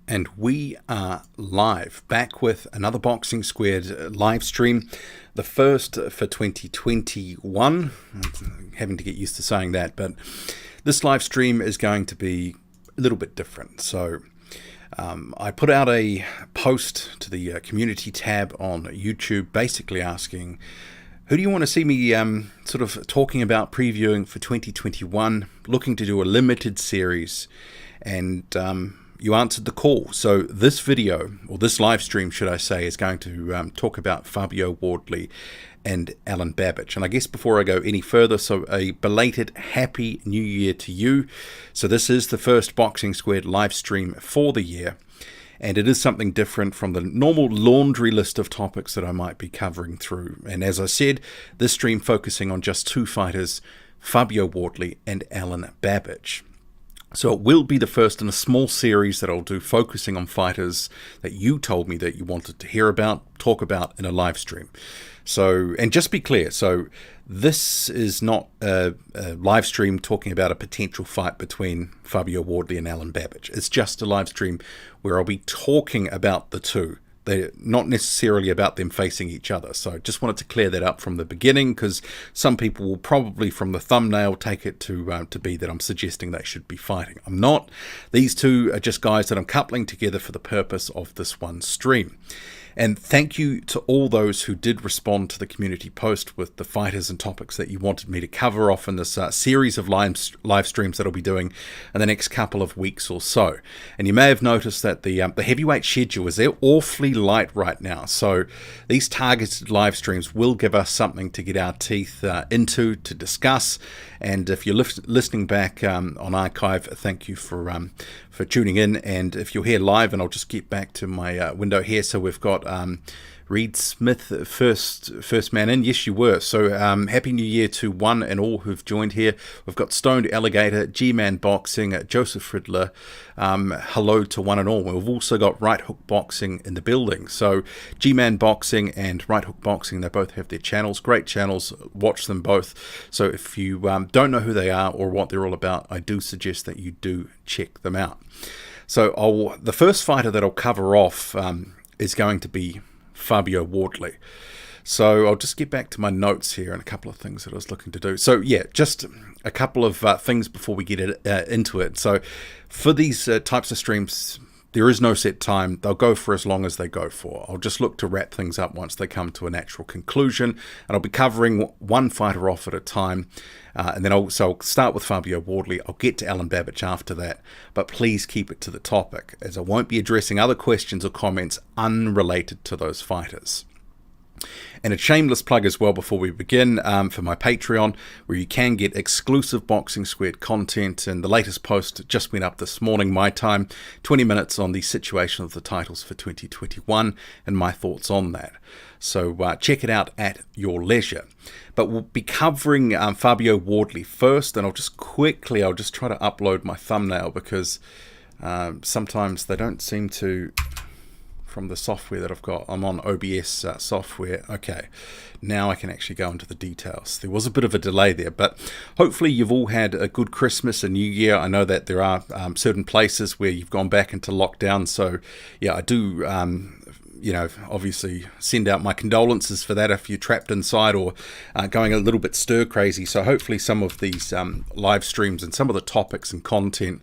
And we are live, back with another Boxing Squared live stream, the first for 2021. I'm having to get used to saying that, but this live stream is going to be a little bit different. So I put out a post to the community tab on YouTube, basically asking, who do you want to see me sort of talking about, previewing for 2021, looking to do a limited series, and you answered the call. So this video, or this live stream should I say, is going to talk about Fabio Wardley and Alen Babic. And I guess before I go any further, so a belated Happy New Year to you. So this is the first Boxing Squared live stream for the year, and it is something different from the normal laundry list of topics that I might be covering through. And as I said, this stream focusing on just two fighters, Fabio Wardley and Alen Babic. So it will be the first in a small series that I'll do, focusing on fighters that you told me that you wanted to hear about, talk about in a live stream. So, and just be clear, so this is not a live stream talking about a potential fight between Fabio Wardley and Alen Babic. It's just a live stream where I'll be talking about the two. They're not necessarily about them facing each other. So just wanted to clear that up from the beginning, because some people will probably from the thumbnail take it to be that I'm suggesting they should be fighting. I'm not. These two are just guys that I'm coupling together for the purpose of this one stream. And thank you to all those who did respond to the community post with the fighters and topics that you wanted me to cover off in this series of live streams that I'll be doing in the next couple of weeks or so. And you may have noticed that the heavyweight schedule is awfully light right now. So these targeted live streams will give us something to get our teeth into, to discuss. And if you're listening back on archive, thank you for tuning in. And if you're here live, and I'll just get back to my window here. So we've got Reed Smith, first man in. Yes, you were. So Happy New Year to one and all who've joined here. We've got Stoned Alligator, G-Man Boxing, Joseph Riddler. Hello to one and all. We've also got Right Hook Boxing in the building. So G-Man Boxing and Right Hook Boxing, they both have their channels. Great channels. Watch them both. So if you don't know who they are or what they're all about, I do suggest that you do check them out. So the first fighter that I'll cover off is going to be Fabio Wardley. So I'll just get back to my notes here and a couple of things that I was looking to do. So yeah, just a couple of things before we get into it. So for these types of streams, there is no set time. They'll go for as long as they go for. I'll just look to wrap things up once they come to a natural conclusion, and I'll be covering one fighter off at a time. And then I'll start with Fabio Wardley. I'll get to Alen Babic after that, but please keep it to the topic, as I won't be addressing other questions or comments unrelated to those fighters. And a shameless plug as well before we begin for my Patreon, where you can get exclusive Boxing Squared content. And the latest post just went up this morning, my time, 20 minutes on the situation of the titles for 2021 and my thoughts on that. So check it out at your leisure. But we'll be covering Fabio Wardley first, and I'll just try to upload my thumbnail, because sometimes they don't seem to, from the software that I've got. I'm on OBS software. Okay, now I can actually go into the details. There was a bit of a delay there, but hopefully you've all had a good Christmas and New Year. I know that there are certain places where you've gone back into lockdown, so yeah, I do obviously send out my condolences for that if you're trapped inside or going a little bit stir crazy. So hopefully some of these live streams and some of the topics and content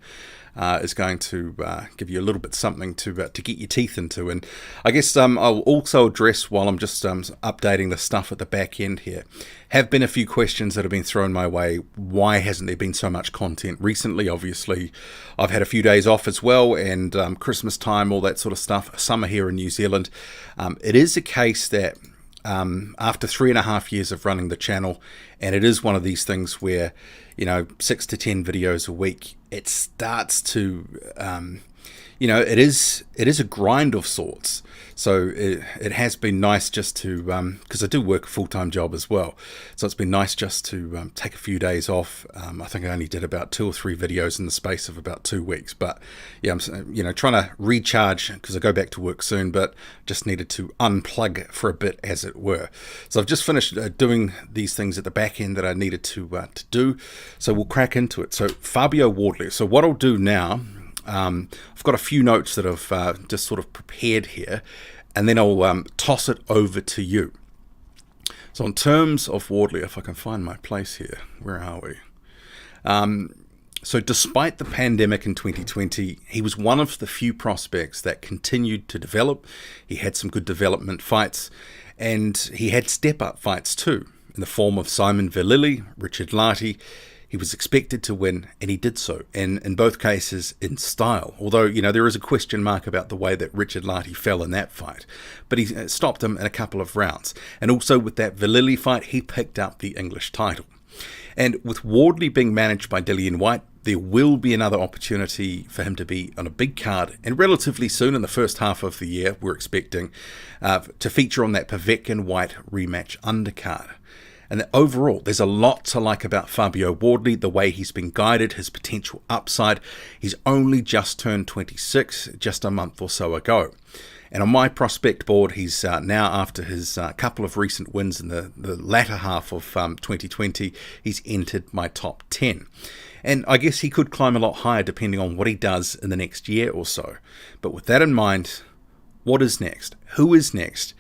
is going to give you a little bit something to get your teeth into. And I guess I'll also address, while I'm just updating the stuff at the back end here, have been a few questions that have been thrown my way. Why hasn't there been so much content recently? Obviously, I've had a few days off as well, and Christmas time, all that sort of stuff, summer here in New Zealand. It is a case that after 3.5 years of running the channel, and it is one of these things where 6 to 10 videos a week, it starts to it is a grind of sorts. So it has been nice just to, because I do work a full-time job as well, so it's been nice just to take a few days off. I think I only did about 2 or 3 videos in the space of about 2 weeks, but yeah, I'm trying to recharge, because I go back to work soon, but just needed to unplug for a bit, as it were. So I've just finished doing these things at the back end that I needed to do, so we'll crack into it. So Fabio Wardley. So what I'll do now, I've got a few notes that I've just sort of prepared here, and then I'll toss it over to you. So in terms of Wardley, if I can find my place here, where are we? So despite the pandemic in 2020, he was one of the few prospects that continued to develop. He had some good development fights, and he had step-up fights too, in the form of Simon Vallily, Richard Lartey. He was expected to win, and he did so, and in both cases in style. Although, there is a question mark about the way that Richard Lartey fell in that fight. But he stopped him in a couple of rounds. And also with that Vallily fight, he picked up the English title. And with Wardley being managed by Dillian Whyte, there will be another opportunity for him to be on a big card, and relatively soon in the first half of the year, we're expecting to feature on that Povetkin-Whyte rematch undercard. And overall, there's a lot to like about Fabio Wardley, the way he's been guided, his potential upside. He's only just turned 26, just a month or so ago. And on my prospect board, he's now, after his couple of recent wins in the latter half of 2020, he's entered my top 10. And I guess he could climb a lot higher depending on what he does in the next year or so. But with that in mind, what is next? Who is next?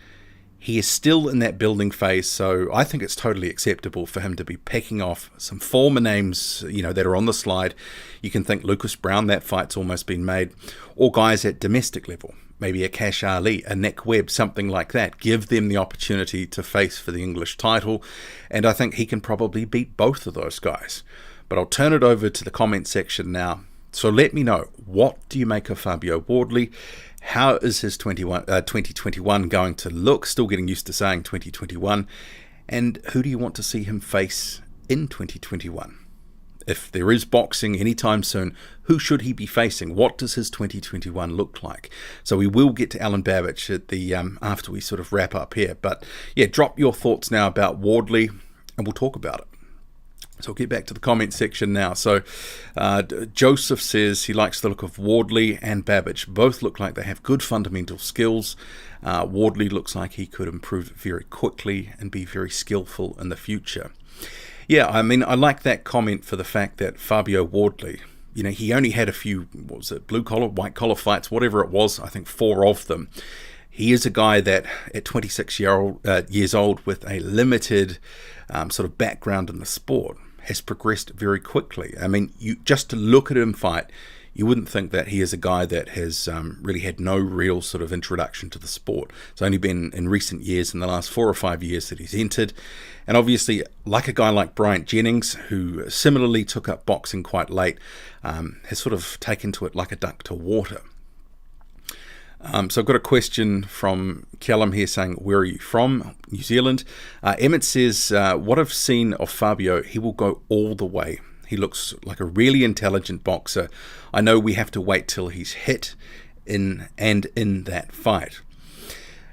He is still in that building phase, so I think it's totally acceptable for him to be picking off some former names, that are on the slide. You can think Lucas Brown, that fight's almost been made, or guys at domestic level, maybe a Cash Ali, a Nick Webb, something like that. Give them the opportunity to face for the English title, and I think he can probably beat both of those guys. But I'll turn it over to the comment section now. So let me know, what do you make of Fabio Wardley? How is his 2021 going to look? Still getting used to saying 2021. And who do you want to see him face in 2021? If there is boxing anytime soon, who should he be facing? What does his 2021 look like? So we will get to Alen Babic at the after we sort of wrap up here. But yeah, drop your thoughts now about Wardley, and we'll talk about it. So I'll get back to the comment section now. So Joseph says he likes the look of Wardley and Babic. Both look like they have good fundamental skills. Wardley looks like he could improve very quickly and be very skillful in the future. Yeah, I mean, I like that comment for the fact that Fabio Wardley, he only had a few, blue-collar, white-collar fights, whatever it was, I think 4 of them. He is a guy that at 26 years old with a limited sort of background in the sport has progressed very quickly. I mean, just to look at him fight, you wouldn't think that he is a guy that has really had no real sort of introduction to the sport. It's only been in recent years, in the last 4 or 5 years, that he's entered. And obviously, like a guy like Bryant Jennings, who similarly took up boxing quite late, has sort of taken to it like a duck to water. So I've got a question from Callum here saying, where are you from? New Zealand. Emmett says, what I've seen of Fabio, he will go all the way. He looks like a really intelligent boxer. I know we have to wait till he's hit in that fight.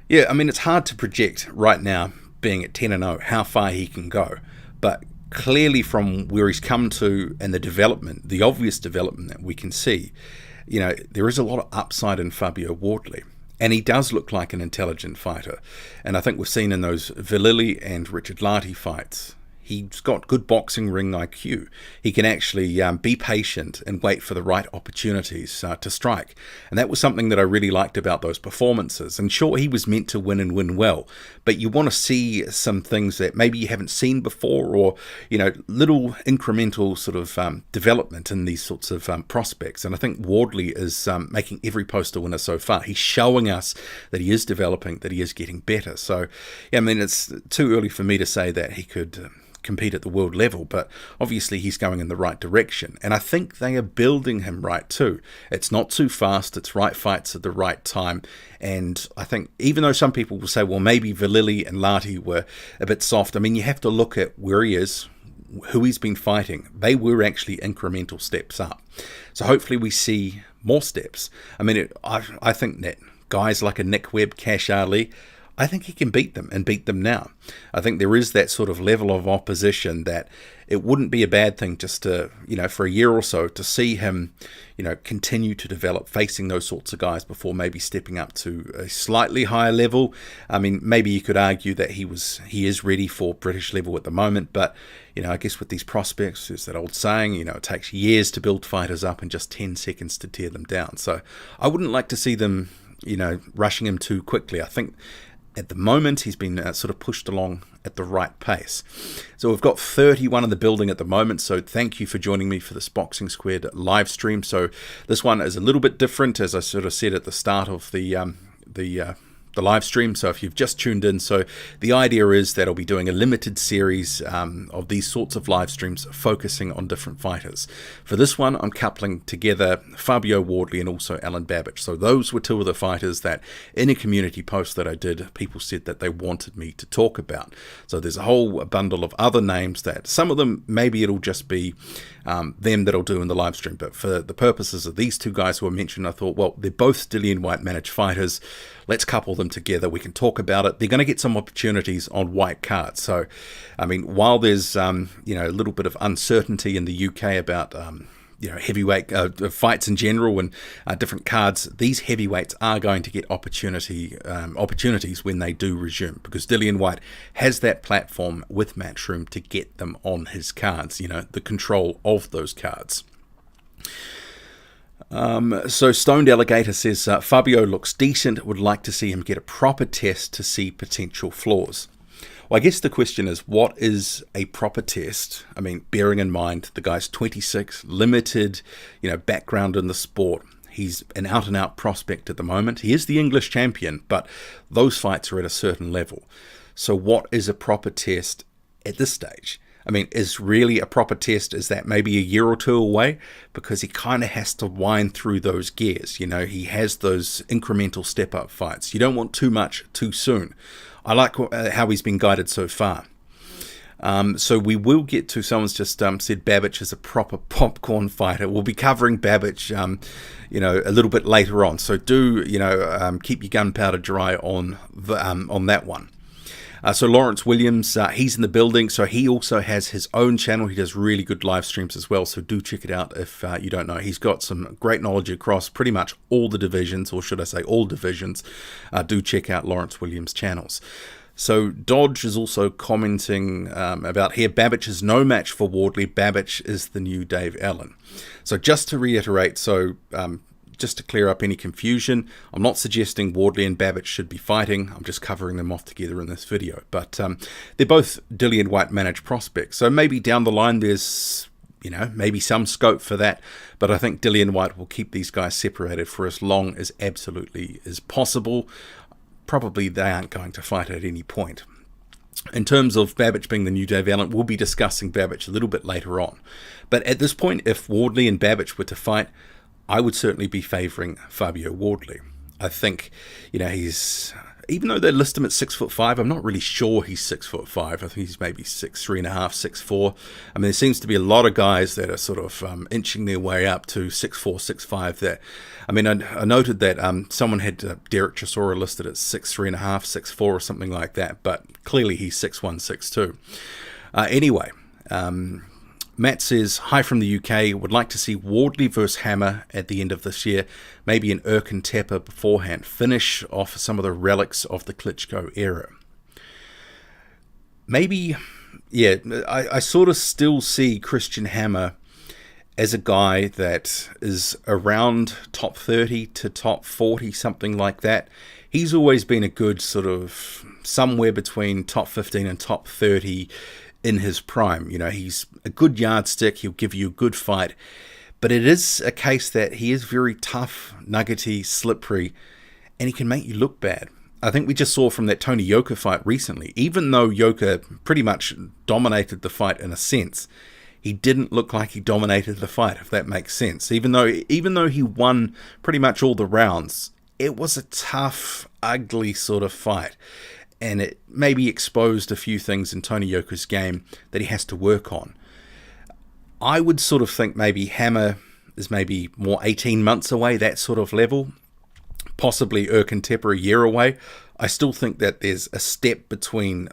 Yeah, I mean, it's hard to project right now, being at 10-0, how far he can go. But clearly from where he's come to and the development, the obvious development that we can see, there is a lot of upside in Fabio Wardley. And he does look like an intelligent fighter. And I think we've seen in those Vallily and Richard Lartey fights, he's got good boxing ring IQ. He can actually be patient and wait for the right opportunities to strike. And that was something that I really liked about those performances. And sure, he was meant to win and win well, but you want to see some things that maybe you haven't seen before, or, little incremental sort of development in these sorts of prospects. And I think Wardley is making every poster winner so far. He's showing us that he is developing, that he is getting better. So, yeah, I mean, it's too early for me to say that he could compete at the world level, but obviously he's going in the right direction, and I think they are building him right too. It's not too fast, it's right fights at the right time. And I think even though some people will say, well, maybe Vallily and Lartey were a bit soft, I mean, you have to look at where he is, who he's been fighting. They were actually incremental steps up, so hopefully we see more steps. I mean, I think that guys like a Nick Webb, Cash Ali, I think he can beat them and beat them now. I think there is that sort of level of opposition that it wouldn't be a bad thing just to, for a year or so to see him, continue to develop facing those sorts of guys before maybe stepping up to a slightly higher level. I mean, maybe you could argue that he is ready for British level at the moment, but, I guess with these prospects, there's that old saying, it takes years to build fighters up and just 10 seconds to tear them down. So I wouldn't like to see them, rushing him too quickly. I think at the moment, he's been sort of pushed along at the right pace. So we've got 31 in the building at the moment, so thank you for joining me for this Boxing Squared live stream. So this one is a little bit different, as I sort of said at the start of the live stream. So if you've just tuned in, so the idea is that I'll be doing a limited series of these sorts of live streams focusing on different fighters. For this one, I'm coupling together Fabio Wardley and also Alen Babic. So those were two of the fighters that in a community post that I did, people said that they wanted me to talk about. So there's a whole bundle of other names that some of them, maybe it'll just be them that I'll do in the live stream. But for the purposes of these two guys who were mentioned, I thought, well, they're both Dillian Whyte managed fighters. Let's couple them together. We can talk about it. They're going to get some opportunities on white cards. So, I mean, while there's, a little bit of uncertainty in the UK about, heavyweight fights in general and different cards, these heavyweights are going to get opportunities when they do resume, because Dillian Whyte has that platform with Matchroom to get them on his cards, the control of those cards. So Stoned Alligator says, Fabio looks decent, would like to see him get a proper test to see potential flaws. Well, I guess the question is, what is a proper test? I mean, bearing in mind the guy's 26, limited, background in the sport. He's an out-and-out prospect at the moment. He is the English champion, but those fights are at a certain level. So what is a proper test at this stage? I mean, is really a proper test, is that maybe a year or two away? Because he kind of has to wind through those gears. He has those incremental step-up fights. You don't want too much too soon. I like how he's been guided so far. So we will get to, someone's just said Babic is a proper popcorn fighter. We'll be covering Babic, a little bit later on. So do, keep your gunpowder dry on that one. So Lawrence Williams, he's in the building, so he also has his own channel. He does really good live streams as well, so do check it out if you don't know. He's got some great knowledge across pretty much all the divisions, or should I say all divisions. Do check out Lawrence Williams' channels. So Dodge is also commenting about here, Babic is no match for Wardley. Babic is the new Dave Allen. So just to reiterate, just to clear up any confusion, I'm not suggesting Wardley and Babic should be fighting. I'm just covering them off together in this video. But they're both Dillian Whyte managed prospects. So maybe down the line there's, maybe some scope for that. But I think Dillian Whyte will keep these guys separated for as long as absolutely is possible. Probably they aren't going to fight at any point. In terms of Babic being the new Dave Allen, we'll be discussing Babic a little bit later on. But at this point, if Wardley and Babic were to fight, I would certainly be favouring Fabio Wardley. I think, he's, even though they list him at 6'5", I'm not really sure he's 6'5". I think he's maybe 6'3.5", 6'4". I mean, there seems to be a lot of guys that are sort of inching their way up to 6'4", 6'5". That, I mean, I noted that someone had Derek Chisora listed at 6'3.5", 6'4", or something like that, but clearly he's 6'1", 6'2". Anyway, Matt says, hi from the UK, would like to see Wardley versus Hammer at the end of this year, maybe an Erkin Tapper beforehand, finish off some of the relics of the Klitschko era. Maybe, yeah, I sort of still see Christian Hammer as a guy that is around top 30 to top 40, something like that. He's always been a good sort of somewhere between top 15 and top 30 in his prime. He's a good yardstick. He'll give you a good fight. But it is a case that he is very tough, nuggety, slippery, and he can make you look bad. I think we just saw from that Tony Yoka fight recently, even though Yoka pretty much dominated the fight in a sense, he didn't look like he dominated the fight, if that makes sense. Even though he won pretty much all the rounds, it was a tough, ugly sort of fight. And it maybe exposed a few things in Tony Yoka's game that he has to work on. I would sort of think maybe Hammer is maybe more 18 months away, that sort of level. Possibly Erkin Tapper a year away. I still think that there's a step between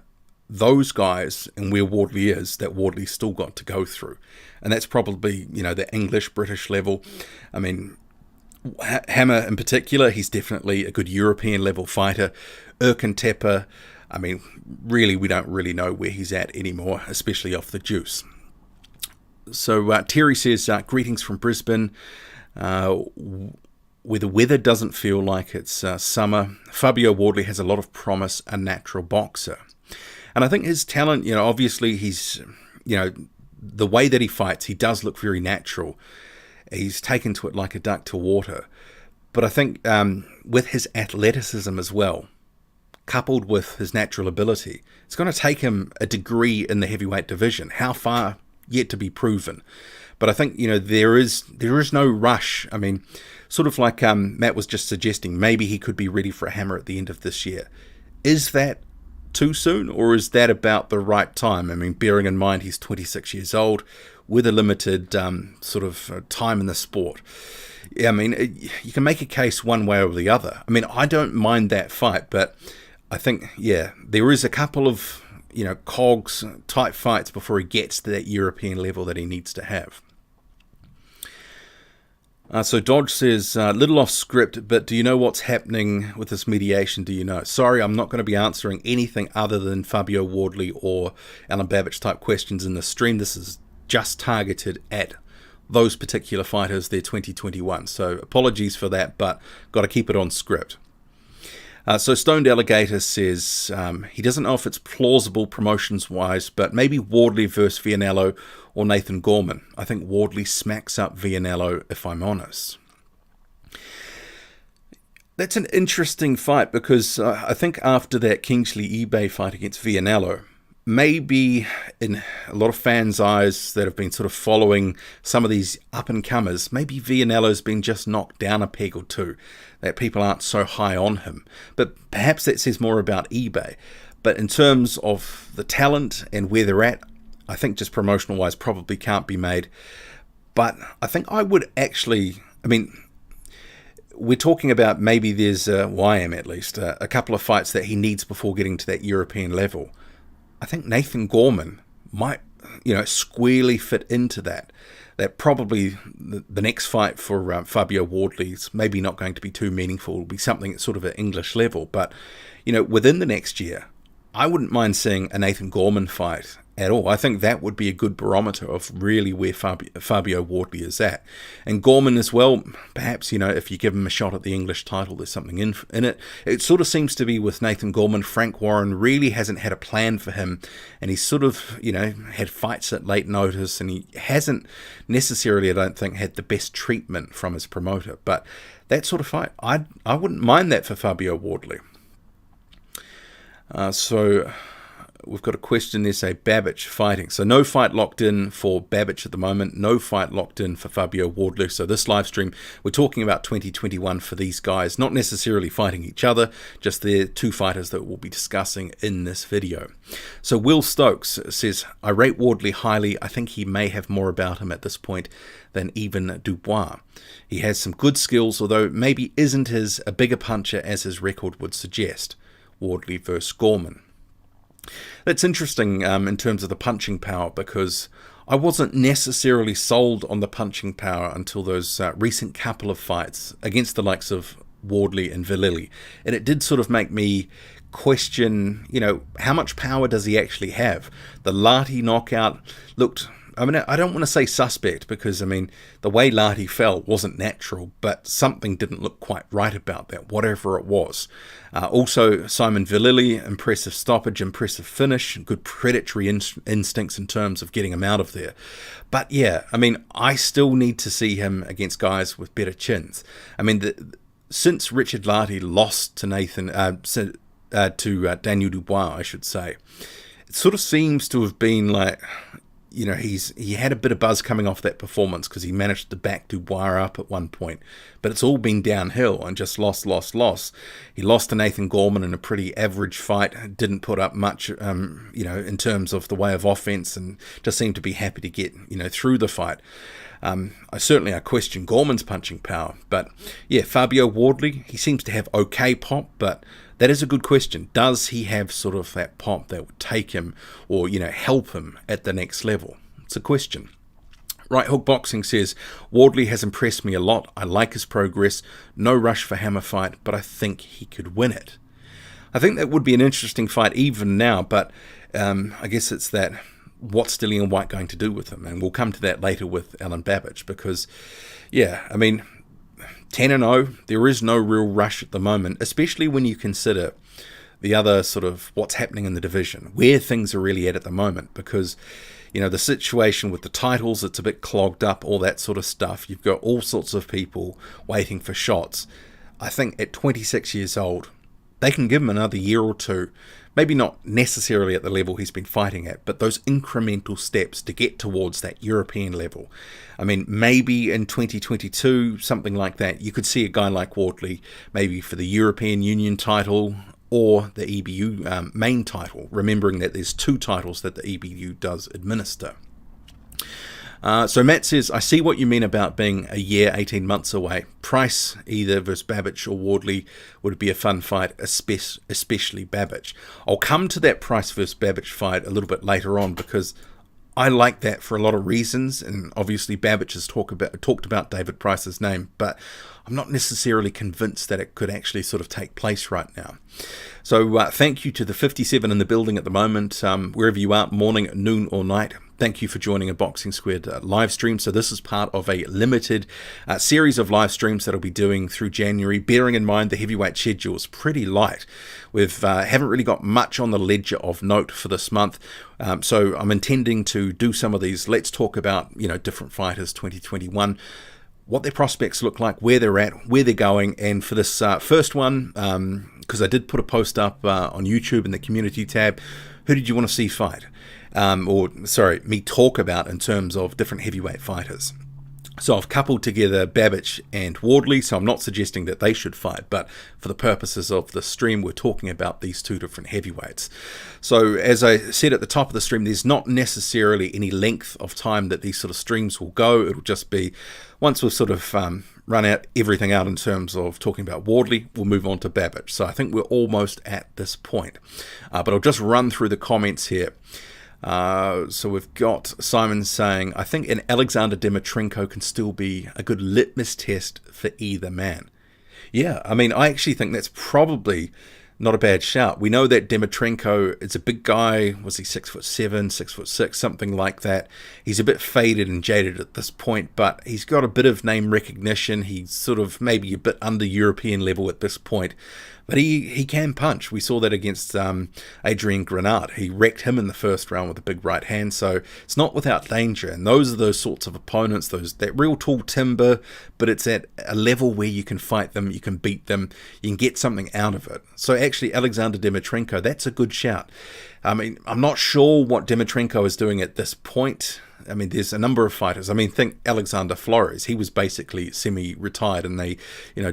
those guys and where Wardley is that Wardley's still got to go through. And that's probably, the English-British level. I mean, Hammer in particular, he's definitely a good European level fighter. Erkan Tepe, I mean, really, we don't really know where he's at anymore, especially off the juice. So Terry says, greetings from Brisbane, where the weather doesn't feel like it's summer. Fabio Wardley has a lot of promise, a natural boxer. And I think his talent, obviously he's, the way that he fights, he does look very natural. He's taken to it like a duck to water. But I think with his athleticism as well, coupled with his natural ability, it's going to take him a degree in the heavyweight division. How far? Yet to be proven. But I think, there is no rush. I mean, sort of like Matt was just suggesting, maybe he could be ready for a hammer at the end of this year. Is that too soon, or is that about the right time? I mean, bearing in mind he's 26 years old with a limited sort of time in the sport. Yeah, I mean, you can make a case one way or the other. I mean, I don't mind that fight, but I think, there is a couple of, cogs type fights before he gets to that European level that he needs to have. So Dodge says, little off script, but do you know what's happening with this mediation? Do you know? Sorry, I'm not going to be answering anything other than Fabio Wardley or Alen Babic type questions in the stream. This is just targeted at those particular fighters, their 2021. So apologies for that, but got to keep it on script. So Stoned Alligator says he doesn't know if it's plausible promotions-wise, but maybe Wardley versus Vianello or Nathan Gorman. I think Wardley smacks up Vianello, if I'm honest. That's an interesting fight because I think after that Kingsley eBay fight against Vianello, maybe in a lot of fans' eyes that have been sort of following some of these up-and-comers, maybe Vianello's been just knocked down a peg or two, that people aren't so high on him. But perhaps that says more about eBay. But in terms of the talent and where they're at, I think just promotional-wise probably can't be made. But I think I would actually, we're talking about maybe there's, I am at least, a couple of fights that he needs before getting to that European level. I think Nathan Gorman might, squarely fit into that. That probably the next fight for Fabio Wardley is maybe not going to be too meaningful. It'll be something at sort of an English level. But, within the next year, I wouldn't mind seeing a Nathan Gorman fight at all. I think that would be a good barometer of really where Fabio Wardley is at. And Gorman as well, perhaps, if you give him a shot at the English title, there's something in it. It sort of seems to be with Nathan Gorman, Frank Warren really hasn't had a plan for him. And he's sort of, had fights at late notice. And he hasn't necessarily, I don't think, had the best treatment from his promoter. But that sort of fight, I wouldn't mind that for Fabio Wardley. So we've got a question there, say Babic fighting. So no fight locked in for Babic at the moment. No fight locked in for Fabio Wardley. So this live stream, we're talking about 2021 for these guys. Not necessarily fighting each other, just the two fighters that we'll be discussing in this video. So Will Stokes says, I rate Wardley highly. I think he may have more about him at this point than even Dubois. He has some good skills, although maybe isn't as a bigger puncher as his record would suggest. Wardley versus Gorman. That's interesting in terms of the punching power, because I wasn't necessarily sold on the punching power until those recent couple of fights against the likes of Wardley and Villili. And it did sort of make me question, how much power does he actually have? The Lati knockout looked, I don't want to say suspect, because, the way Lati fell wasn't natural, but something didn't look quite right about that, whatever it was. Also, Simon Villili, impressive stoppage, impressive finish, good predatory instincts in terms of getting him out of there. But yeah, I still need to see him against guys with better chins. Since Richard Lati lost to Daniel Dubois, I should say, it sort of seems to have been like, he had a bit of buzz coming off that performance because he managed to back Dubois up at one point, but it's all been downhill and just lost. He lost to Nathan Gorman in a pretty average fight, didn't put up much, in terms of the way of offense, and just seemed to be happy to get, through the fight. I question Gorman's punching power, but yeah, Fabio Wardley, he seems to have okay pop, but That is a good question. Does he have sort of that pop that would take him or, help him at the next level? It's a question. Right Hook Boxing says, Wardley has impressed me a lot. I like his progress. No rush for hammer fight, but I think he could win it. I think that would be an interesting fight even now, but I guess it's that, what's Dillian Whyte going to do with him? And we'll come to that later with Alen Babic, because, 10-0, there is no real rush at the moment, especially when you consider the other sort of what's happening in the division, where things are really at the moment, because, the situation with the titles, it's a bit clogged up, all that sort of stuff. You've got all sorts of people waiting for shots. I think at 26 years old, they can give him another year or two, maybe not necessarily at the level he's been fighting at, but those incremental steps to get towards that European level. I mean, maybe in 2022, something like that, you could see a guy like Wardley, maybe for the European Union title or the EBU main title, remembering that there's 2 titles that the EBU does administer. So Matt says, I see what you mean about being a year, 18 months away. Price, either versus Babic or Wardley, would be a fun fight, especially Babic. I'll come to that Price versus Babic fight a little bit later on, because I like that for a lot of reasons, and obviously Babic has talked about David Price's name, but I'm not necessarily convinced that it could actually sort of take place right now. So thank you to the 57 in the building at the moment, wherever you are, morning, noon or night. Thank you for joining a Boxing Squared live stream. So this is part of a limited series of live streams that I'll be doing through January, bearing in mind the heavyweight schedule is pretty light. We've haven't really got much on the ledger of note for this month. So I'm intending to do some of these. Let's talk about, different fighters 2021, what their prospects look like, where they're at, where they're going. And for this first one, because I did put a post up on YouTube in the community tab, who did you want to see fight? Me talk about in terms of different heavyweight fighters. So I've coupled together Babic and Wardley, so I'm not suggesting that they should fight, but for the purposes of the stream, we're talking about these 2 different heavyweights. So as I said at the top of the stream, there's not necessarily any length of time that these sort of streams will go. It'll just be, once we've sort of run out everything out in terms of talking about Wardley, we'll move on to Babic. So I think we're almost at this point. But I'll just run through the comments here. So we've got Simon saying, I think an Alexander Dimitrenko can still be a good litmus test for either man. Yeah, I mean, I actually think that's probably not a bad shout. We know that Dimitrenko is a big guy. Was he 6'7", 6'6", something like that? He's a bit faded and jaded at this point, but he's got a bit of name recognition. He's sort of maybe a bit under European level at this point. But he can punch. We saw that against Adrian Grenard. He wrecked him in the first round with a big right hand. So it's not without danger. And those are those sorts of opponents, that real tall timber, but it's at a level where you can fight them, you can beat them, you can get something out of it. So actually, Alexander Dimitrenko, that's a good shout. I mean, I'm not sure what Dimitrenko is doing at this point. I mean, there's a number of fighters. I mean, think Alexander Flores. He was basically semi-retired, and they,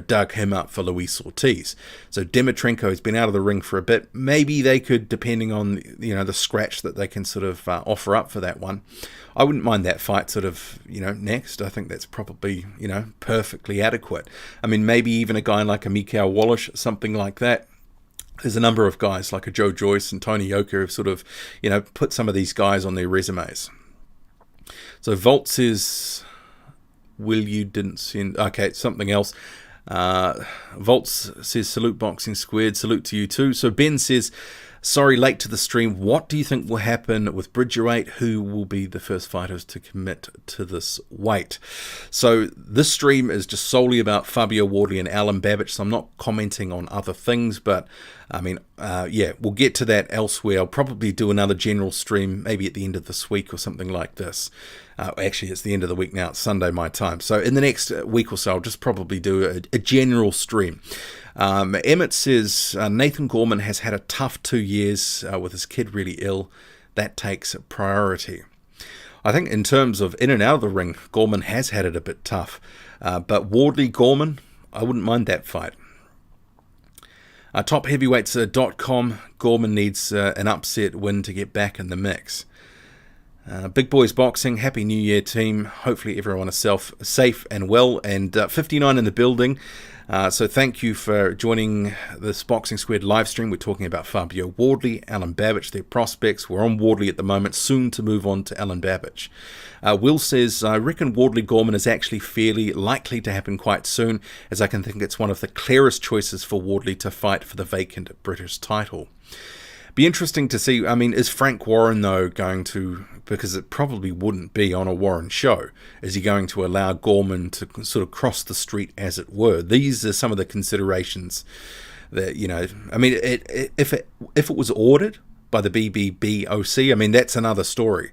dug him up for Luis Ortiz. So Dimitrenko has been out of the ring for a bit. Maybe they could, depending on, the scratch that they can sort of offer up for that one. I wouldn't mind that fight sort of, next. I think that's probably, perfectly adequate. I mean, maybe even a guy like a Mikhail Wallish, something like that. There's a number of guys like a Joe Joyce and Tony Yoka who've sort of, put some of these guys on their resumes. So Volt says, you didn't send... Okay, something else. Volt says, salute Boxing Squared. Salute to you too. So Ben says, sorry, late to the stream. What do you think will happen with Bridgerweight? Who will be the first fighters to commit to this weight? So this stream is just solely about Fabio Wardley and Alen Babic, so I'm not commenting on other things, but I mean, we'll get to that elsewhere. I'll probably do another general stream maybe at the end of this week or something like this. Actually, it's the end of the week now. It's Sunday my time. So in the next week or so, I'll just probably do a general stream. Emmett says, Nathan Gorman has had a tough 2 years with his kid really ill. That takes priority. I think in terms of in and out of the ring, Gorman has had it a bit tough. But Wardley-Gorman, I wouldn't mind that fight. TopHeavyweights.com, Gorman needs an upset win to get back in the mix. Big Boys Boxing, Happy New Year, team. Hopefully everyone is safe and well, and 59 in the building. So thank you for joining this Boxing Squared live stream. We're talking about Fabio Wardley, Alen Babic, their prospects. We're on Wardley at the moment, soon to move on to Alen Babic. Will says, I reckon Wardley Gorman is actually fairly likely to happen quite soon, as I can think it's one of the clearest choices for Wardley to fight for the vacant British title. Be interesting to see. I mean, is Frank Warren, though, going to, because it probably wouldn't be on a Warren show, is he going to allow Gorman to sort of cross the street, as it were? These are some of the considerations that, you know, I mean, if it was ordered by the BBBOC, I mean, that's another story.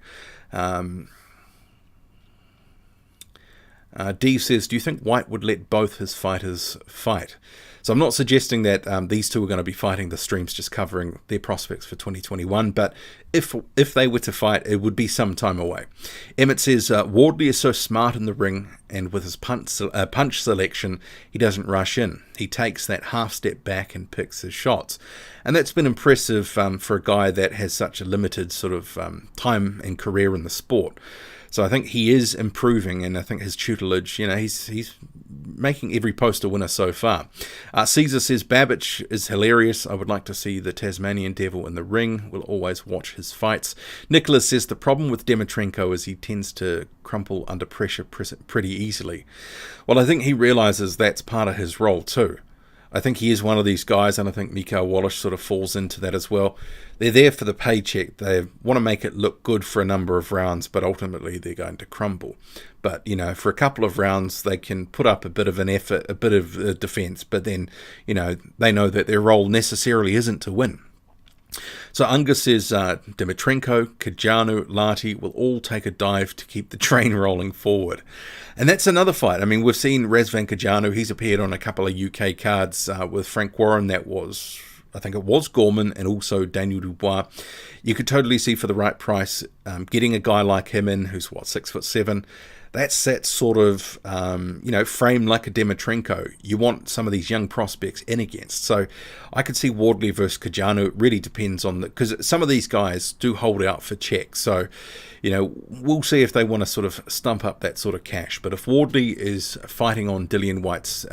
D says, do you think White would let both his fighters fight? So I'm not suggesting that these two are going to be fighting. The stream's just covering their prospects for 2021. But if they were to fight, it would be some time away. Emmett says, Wardley is so smart in the ring, and with his punch selection, he doesn't rush in. He takes that half step back and picks his shots. And that's been impressive for a guy that has such a limited sort of time and career in the sport. So I think he is improving, and I think his tutelage, you know, he's making every post a winner so far. Caesar says, Babic is hilarious. I would like to see the Tasmanian Devil in the ring. We'll always watch his fights. Nicholas says, the problem with Dimitrenko is he tends to crumple under pressure pretty easily. Well, I think he realizes that's part of his role too. I think he is one of these guys, and I think Mikael Wallace sort of falls into that as well. They're there for the paycheck. They want to make it look good for a number of rounds, but ultimately they're going to crumble. But, you know, for a couple of rounds, they can put up a bit of an effort, a bit of defense, but then, you know, they know that their role necessarily isn't to win. So Unger says Dimitrenko, Kajanu, Lati will all take a dive to keep the train rolling forward. And that's another fight. I mean, we've seen Razvan Kajanu. He's appeared on a couple of UK cards with Frank Warren. That was, I think it was Gorman, and also Daniel Dubois. You could totally see for the right price, getting a guy like him in, who's what, 6'7". That's that sort of, you know, frame like a Dimitrenko. You want some of these young prospects in against. So I could see Wardley versus Kajanu. It really depends on because some of these guys do hold out for checks. So, you know, we'll see if they want to sort of stump up that sort of cash. But if Wardley is fighting on Dillian White's,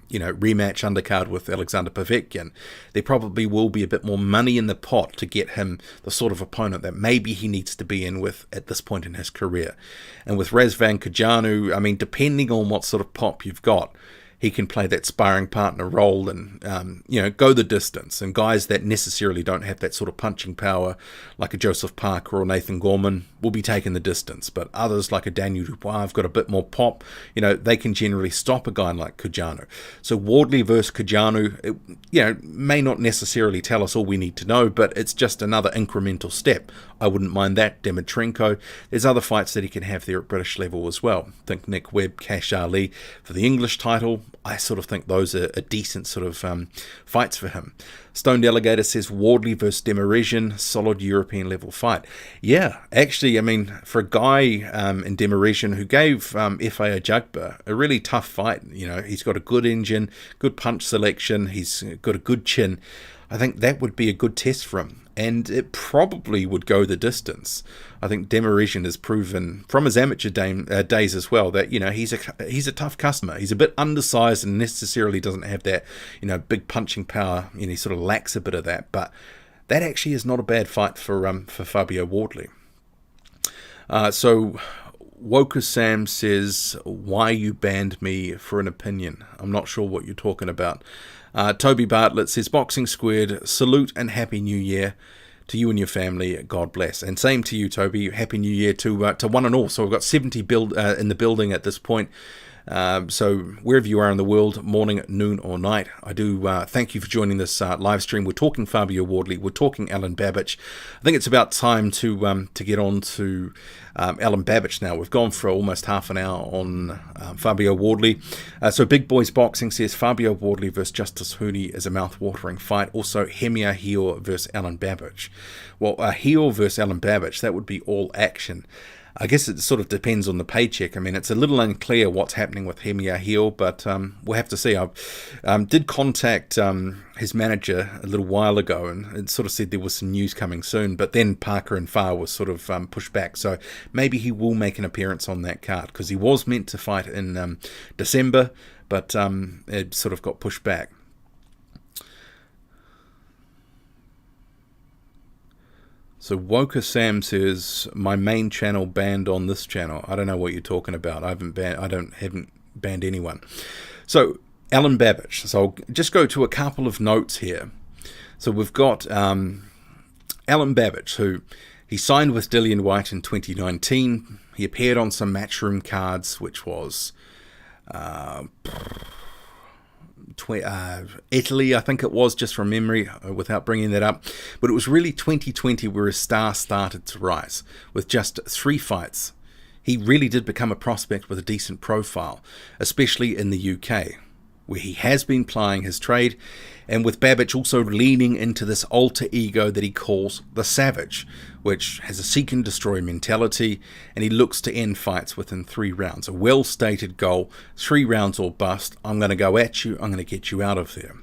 you know, rematch undercard with Alexander Povetkin, there probably will be a bit more money in the pot to get him the sort of opponent that maybe he needs to be in with at this point in his career. And with Razvan Kajanu, I mean, depending on what sort of pop you've got, he can play that sparring partner role and, you know, go the distance. And guys that necessarily don't have that sort of punching power, like a Joseph Parker or Nathan Gorman, will be taking the distance. But others, like a Daniel Dubois, have got a bit more pop. You know, they can generally stop a guy like Kajanu. So Wardley versus Kajanu, it, you know, may not necessarily tell us all we need to know, but it's just another incremental step. I wouldn't mind that. Dimitrenko, there's other fights that he can have there at British level as well. Think Nick Webb, Cash Ali for the English title. I sort of think those are a decent sort of fights for him. Stone Delegator says Wardley versus Demirezian, solid European level fight. Yeah, actually, I mean, for a guy in Demirezian who gave F.A. Ajagba a really tough fight, you know, he's got a good engine, good punch selection, he's got a good chin. I think that would be a good test for him. And it probably would go the distance. I think Demirezian has proven from his amateur days as well that, you know, he's a tough customer. He's a bit undersized and necessarily doesn't have that, you know, big punching power. You know, he sort of lacks a bit of that. But that actually is not a bad fight for Fabio Wardley. So Woker Sam says, why you banned me for an opinion? I'm not sure what you're talking about. Toby Bartlett says, Boxing Squared, salute and Happy New Year to you and your family. God bless. And same to you, Toby. Happy New Year to one and all. So we've got 70 in the building at this point. So wherever you are in the world, morning, noon or night, I do thank you for joining this live stream. We're talking Fabio Wardley. We're talking Alen Babic. I think it's about time to get on to Alen Babic now. We've gone for almost half an hour on Fabio Wardley. So Big Boys Boxing says Fabio Wardley versus Justice Hooney is a mouth-watering fight. Also Hemia Hior versus Alen Babic. Well, Hior versus Alen Babic, that would be all action. I guess it sort of depends on the paycheck. I mean, it's a little unclear what's happening with Hemiahil, but we'll have to see. I did contact his manager a little while ago, and it sort of said there was some news coming soon, but then Parker and Farr was sort of pushed back, so maybe he will make an appearance on that card, because he was meant to fight in December, but it sort of got pushed back. So Woker Sam says, my main channel banned on this channel. I don't know what you're talking about. I haven't banned anyone. So Alen Babic. So I'll just go to a couple of notes here. So we've got Alen Babic, who he signed with Dillian Whyte in 2019. He appeared on some Matchroom cards, which was Italy, I think it was, just from memory, without bringing that up. But it was really 2020 where his star started to rise. With just 3 fights, he really did become a prospect with a decent profile, especially in the UK, where he has been plying his trade, and with Babic also leaning into this alter ego that he calls the Savage, which has a seek and destroy mentality, and he looks to end fights within 3 rounds. A well-stated goal, 3 rounds or bust. I'm going to go at you, I'm going to get you out of there.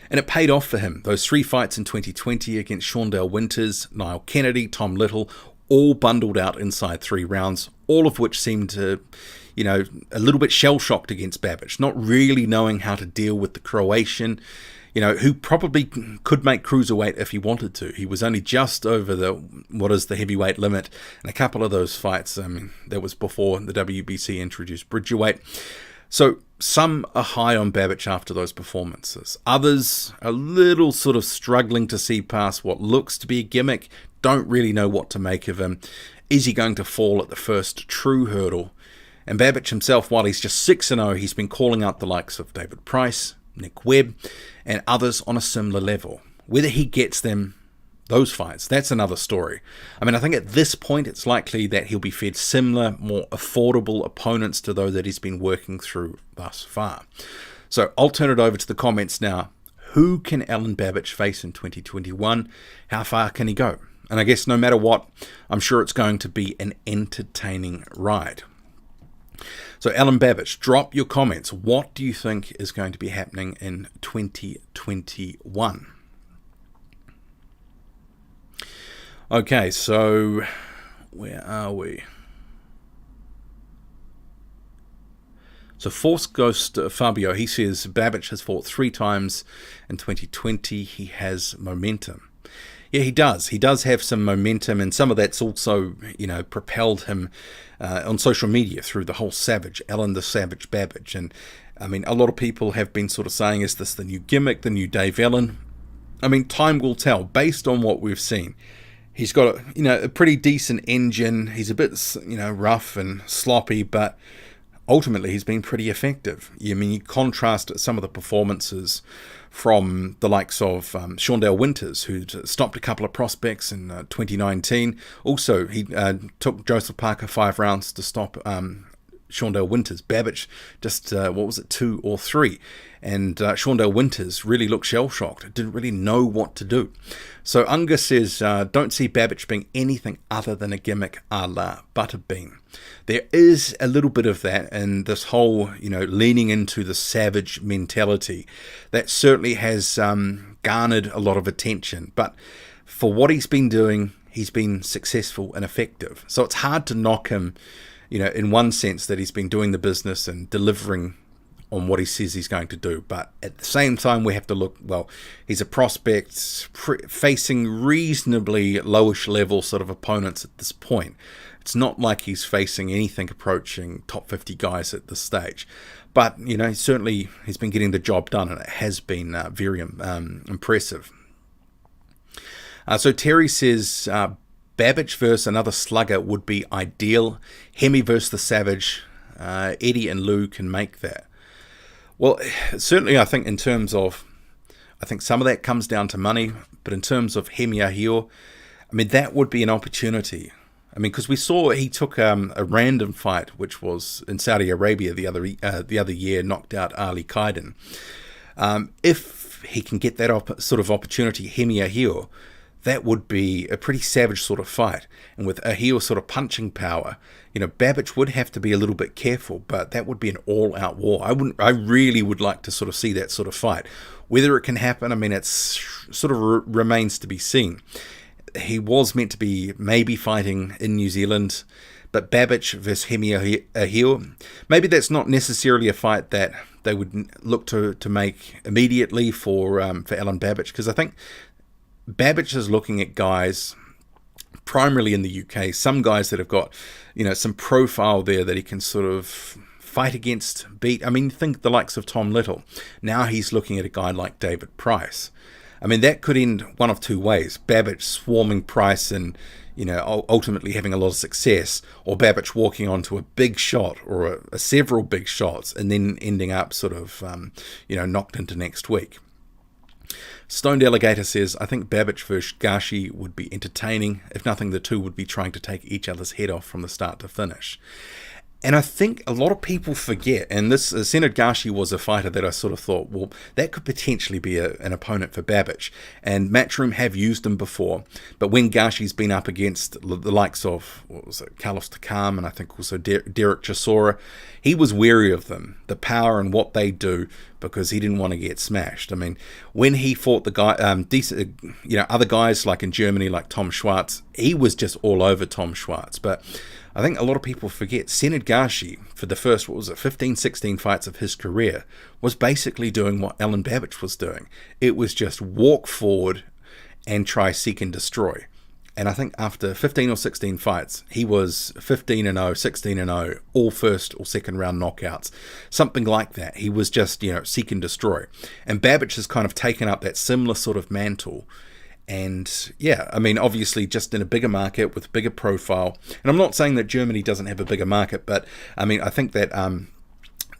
And it paid off for him. Those 3 fights in 2020 against Shaundell Winters, Niall Kennedy, Tom Little, all bundled out inside 3 rounds, all of which seemed to, a little bit shell-shocked against Babic, not really knowing how to deal with the Croatian, who probably could make cruiserweight if he wanted to. He was only just over the heavyweight limit, and a couple of those fights, that was before the WBC introduced Bridgerweight. So some are high on Babic after those performances. Others are a little sort of struggling to see past what looks to be a gimmick, don't really know what to make of him. Is he going to fall at the first true hurdle? And Babic himself, while he's just 6-0, he's been calling out the likes of David Price, Nick Webb, and others on a similar level. Whether he gets them, those fights, that's another story. I mean, I think at this point it's likely that he'll be fed similar, more affordable opponents to those that he's been working through thus far. So I'll turn it over to the comments now. Who can Alen Babic face in 2021? How far can he go? And I guess no matter what, I'm sure it's going to be an entertaining ride. So Alen Babic, drop your comments. What do you think is going to be happening in 2021? Okay, so where are we? So Force Ghost Fabio, he says Babic has fought 3 times in 2020. He has momentum. Yeah, he does. He does have some momentum, and some of that's also, propelled him on social media through the whole Savage, Alen the Savage Babic. And, I mean, a lot of people have been sort of saying, is this the new gimmick, the new Dave Allen? I mean, time will tell, based on what we've seen. He's got, a pretty decent engine. He's a bit, rough and sloppy, but ultimately he's been pretty effective. I mean, you contrast some of the performances from the likes of Shaundell Winters, who stopped a couple of prospects in 2019. Also, he took Joseph Parker 5 rounds to stop Shaundell Winters. Babic just, 2 or 3. And Shaundell Winters really looked shell-shocked, didn't really know what to do. So Unger says, don't see Babic being anything other than a gimmick a la Butterbean. There is a little bit of that, and this whole, leaning into the Savage mentality, that certainly has garnered a lot of attention. But for what he's been doing, he's been successful and effective. So it's hard to knock him, in one sense that he's been doing the business and delivering on what he says he's going to do. But at the same time, we have to look, he's a prospect facing reasonably lowish level sort of opponents at this point. It's not like he's facing anything approaching top 50 guys at this stage. But, certainly he's been getting the job done, and it has been very impressive. So Terry says, Babic versus another slugger would be ideal. Hemi versus the Savage. Eddie and Lou can make that. Well, certainly I think in terms of, some of that comes down to money, but in terms of Hemiahil, that would be an opportunity. Because we saw he took a random fight, which was in Saudi Arabia the other year, knocked out Ali Qaiden. If he can get that sort of opportunity, Hemiahil, that would be a pretty savage sort of fight. And with a heel sort of punching power, Babic would have to be a little bit careful, but that would be an all-out war. I really would like to sort of see that sort of fight. Whether it can happen, I mean, it's sort of remains to be seen. He was meant to be maybe fighting in New Zealand, but Babic versus Hemi Ahil, maybe that's not necessarily a fight that they would look to make immediately for Alen Babic, because I think Babic is looking at guys primarily in the UK, some guys that have got, some profile there that he can sort of fight against, beat. I mean, think the likes of Tom Little. Now he's looking at a guy like David Price. I mean, that could end one of two ways. Babic swarming Price and, ultimately having a lot of success, or Babic walking onto a big shot or several big shots and then ending up sort of, knocked into next week. Stoned Alligator says, I think Babic versus Gashi would be entertaining. If nothing, the two would be trying to take each other's head off from the start to finish. And I think a lot of people forget, and this Senad Gashi was a fighter that I sort of thought, well, that could potentially be an opponent for Babic. And Matchroom have used him before, but when Gashi's been up against the likes of, Carlos Takam, and I think also Derek Chisora, he was wary of them, the power and what they do, because he didn't want to get smashed. I mean, when he fought the guy, other guys like in Germany, like Tom Schwarz, he was just all over Tom Schwarz. But I think a lot of people forget Senad Gashi, for the first, 15, 16 fights of his career, was basically doing what Alen Babic was doing. It was just walk forward and try, seek and destroy. And I think after 15 or 16 fights, he was 15-0, 16-0, all first or second round knockouts, something like that. He was just, seek and destroy. And Babic has kind of taken up that similar sort of mantle. And yeah, I mean, obviously just in a bigger market with bigger profile. And I'm not saying that Germany doesn't have a bigger market, but I mean, I think that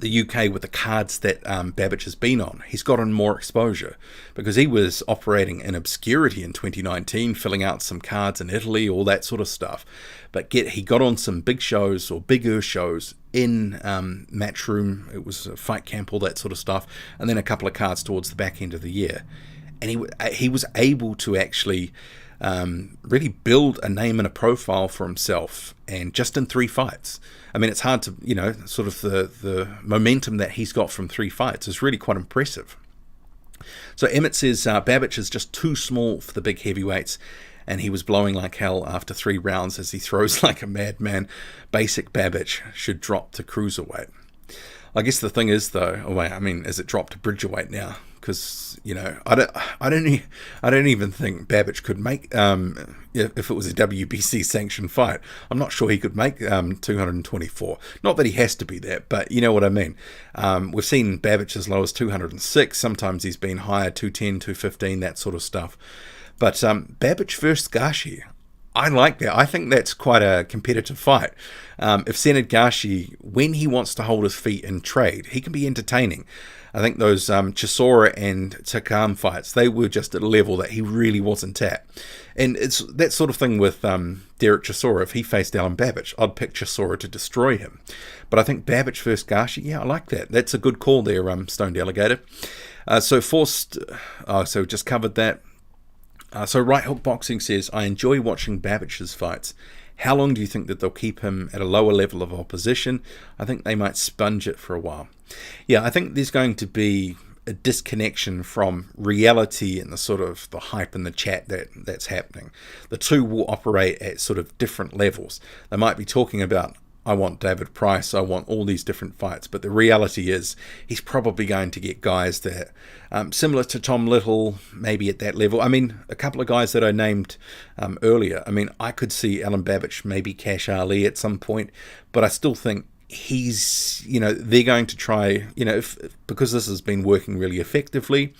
the UK, with the cards that Babic has been on, he's gotten more exposure, because he was operating in obscurity in 2019, filling out some cards in Italy, all that sort of stuff. But he got on some big shows, or bigger shows, in Matchroom. It was a Fight Camp, all that sort of stuff, and then a couple of cards towards the back end of the year. And he was able to actually really build a name and a profile for himself, and just in 3 fights. I mean, it's hard to, sort of the momentum that he's got from 3 fights is really quite impressive. So Emmett says Babic is just too small for the big heavyweights, and he was blowing like hell after 3 rounds as he throws like a madman. Basic Babic should drop to cruiserweight. I guess the thing is, though, is it dropped to bridgerweight now? Because I don't even think Babic could make, if it was a WBC sanctioned fight, I'm not sure he could make 224. Not that he has to be that, but you know what I mean. We've seen Babic as low as 206. Sometimes he's been higher, 210, 215, that sort of stuff. But Babic versus Gashi, I like that. I think that's quite a competitive fight. If Senad Gashi, when he wants to hold his feet and trade, he can be entertaining. I think those Chisora and Takam fights, they were just at a level that he really wasn't at. And it's that sort of thing with Derek Chisora. If he faced Alen Babic, I'd pick Chisora to destroy him. But I think Babic versus Gashi, yeah, I like that. That's a good call there, Stoned Alligator. So just covered that. So Right Hook Boxing says, I enjoy watching Babic's fights. How long do you think that they'll keep him at a lower level of opposition? I think they might sponge it for a while. Yeah, I think there's going to be a disconnection from reality and the sort of the hype and the chat that's happening. The two will operate at sort of different levels. They might be talking about, I want David Price, I want all these different fights, but the reality is he's probably going to get guys that, similar to Tom Little, maybe at that level. I mean, a couple of guys that I named earlier, I mean, I could see Alen Babic, maybe Cash Ali at some point, but I still think he's, they're going to try, because this has been working really effectively.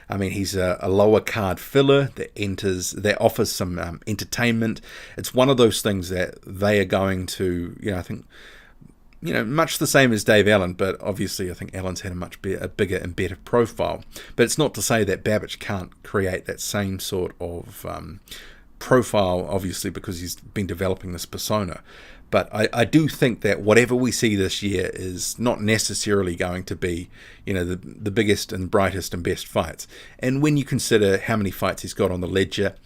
I mean, he's a lower card filler that offers some entertainment. It's one of those things that they are going to, I think, much the same as Dave Allen, but obviously I think Allen's had a bigger and better profile. But it's not to say that Babic can't create that same sort of profile, obviously, because he's been developing this persona. But I do think that whatever we see this year is not necessarily going to be, the biggest and brightest and best fights. And when you consider how many fights he's got on the ledger,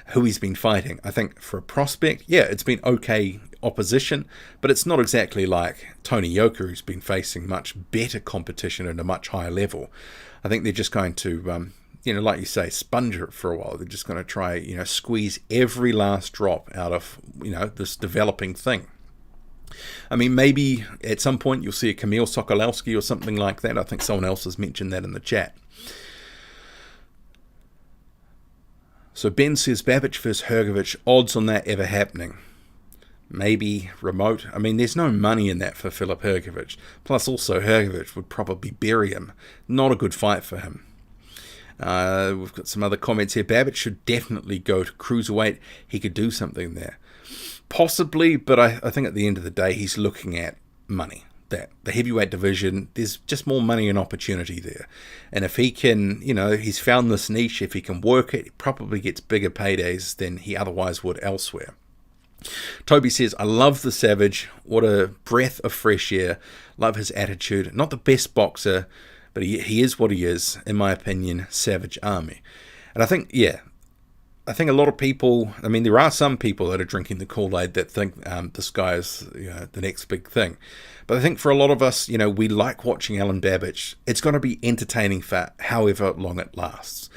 who he's been fighting, I think for a prospect, yeah, it's been okay opposition, but it's not exactly like Tony Yoka, who's been facing much better competition at a much higher level. I think they're just going to, like you say, sponge it for a while. They're just going to try, squeeze every last drop out of, this developing thing. I mean, maybe at some point you'll see a Kamil Sokolowski or something like that. I think someone else has mentioned that in the chat. So Ben says, Babic vs. Hrgovic, odds on that ever happening? Maybe remote. I mean, there's no money in that for Filip Hrgovic. Plus, also, Hrgovic would probably bury him. Not a good fight for him. We've got some other comments here. Babic should definitely go to cruiserweight. He could do something there. Possibly, but I think at the end of the day, he's looking at money. That the heavyweight division, there's just more money and opportunity there. And if he can, he's found this niche, if he can work it, he probably gets bigger paydays than he otherwise would elsewhere. Toby says, I love the Savage. What a breath of fresh air. Love his attitude. Not the best boxer, but he is what he is, in my opinion, Savage Army. And I think, a lot of people, there are some people that are drinking the Kool-Aid that think this guy is the next big thing. But I think for a lot of us, we like watching Alen Babic. It's going to be entertaining for however long it lasts.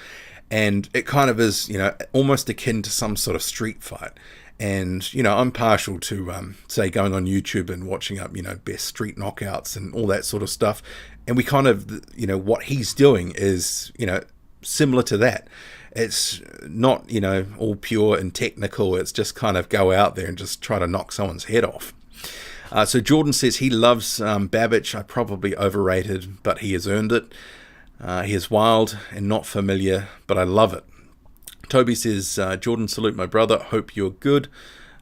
And it kind of is, almost akin to some sort of street fight. And, I'm partial to, say, going on YouTube and watching up, best street knockouts and all that sort of stuff. And we kind of, what he's doing is, similar to that. It's not, all pure and technical. It's just kind of go out there and just try to knock someone's head off. So Jordan says he loves Babic. I probably overrated, but he has earned it. He is wild and not familiar, but I love it. Toby says, Jordan, salute my brother. Hope you're good.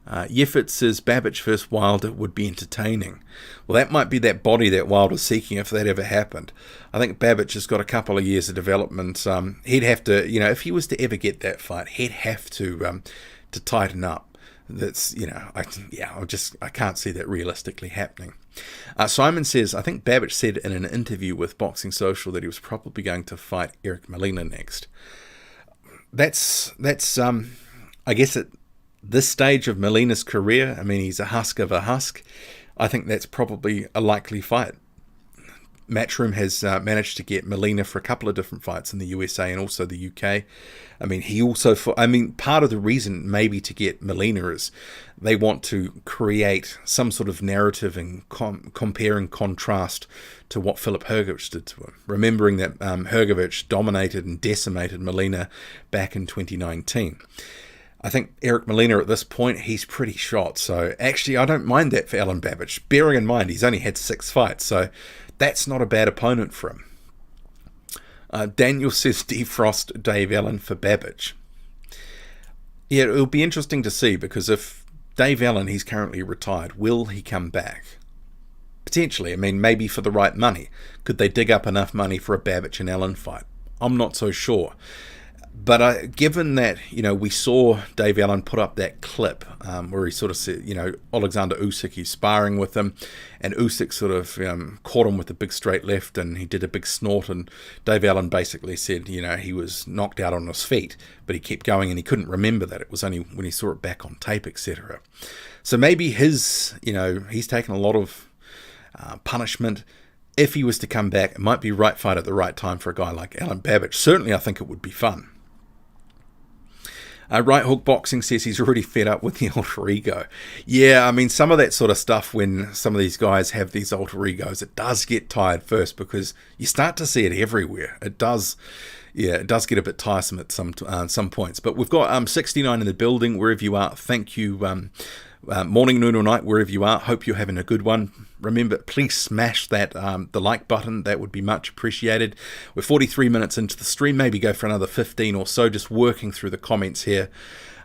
Yefit says, Babic vs. Wilder would be entertaining. Well, that might be that body that Wilder's seeking if that ever happened. I think Babic has got a couple of years of development. He'd have to, if he was to ever get that fight, he'd have to tighten up. That's, I can't see that realistically happening. Simon says, I think Babic said in an interview with Boxing Social that he was probably going to fight Eric Molina next. That's I guess at this stage of Molina's career, he's a husk of a husk. I think that's probably a likely fight. Matchroom has managed to get Molina for a couple of different fights in the USA and also the UK. He also, part of the reason maybe to get Molina is they want to create some sort of narrative and compare and contrast to what Filip Hrgovic did to him. Remembering that Hrgovic dominated and decimated Molina back in 2019. I think Eric Molina at this point, he's pretty shot. So actually, I don't mind that for Alen Babic. Bearing in mind, he's only had 6 fights. So that's not a bad opponent for him. Daniel says defrost Dave Allen for Babic. Yeah, it'll be interesting to see, because if Dave Allen, he's currently retired, will he come back? Potentially. Maybe for the right money. Could they dig up enough money for a Babic and Allen fight? I'm not so sure. But given that, we saw Dave Allen put up that clip where he sort of said, Alexander Usyk, he's sparring with him, and Usyk sort of caught him with a big straight left, and he did a big snort, and Dave Allen basically said, he was knocked out on his feet, but he kept going, and he couldn't remember that. It was only when he saw it back on tape, etc. So maybe he's taken a lot of punishment. If he was to come back, it might be right fight at the right time for a guy like Alen Babic. Certainly, I think it would be fun. Right Hook Boxing says he's already fed up with the alter ego. Yeah, some of that sort of stuff, when some of these guys have these alter egos, it does get tired first, because you start to see it everywhere. It does get a bit tiresome at some points. But we've got 69 in the building, wherever you are. Thank you. Morning, noon or night, wherever you are. Hope you're having a good one. remember, please smash that the like button. That would be much appreciated. We're 43 minutes into the stream. Maybe go for another 15 or so, just working through the comments here.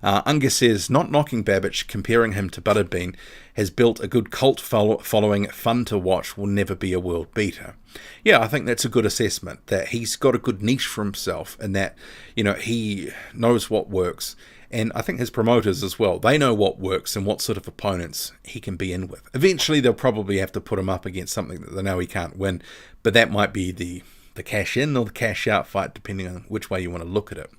Unga says, not knocking Babic, comparing him to Butterbean, has built a good cult following, fun to watch, will never be a world beater. Yeah, I think that's a good assessment, that he's got a good niche for himself, and that, he knows what works. And I think his promoters as well, they know what works and what sort of opponents he can be in with. Eventually, they'll probably have to put him up against something that they know he can't win, but that might be the cash in or the cash out fight, depending on which way you want to look at it.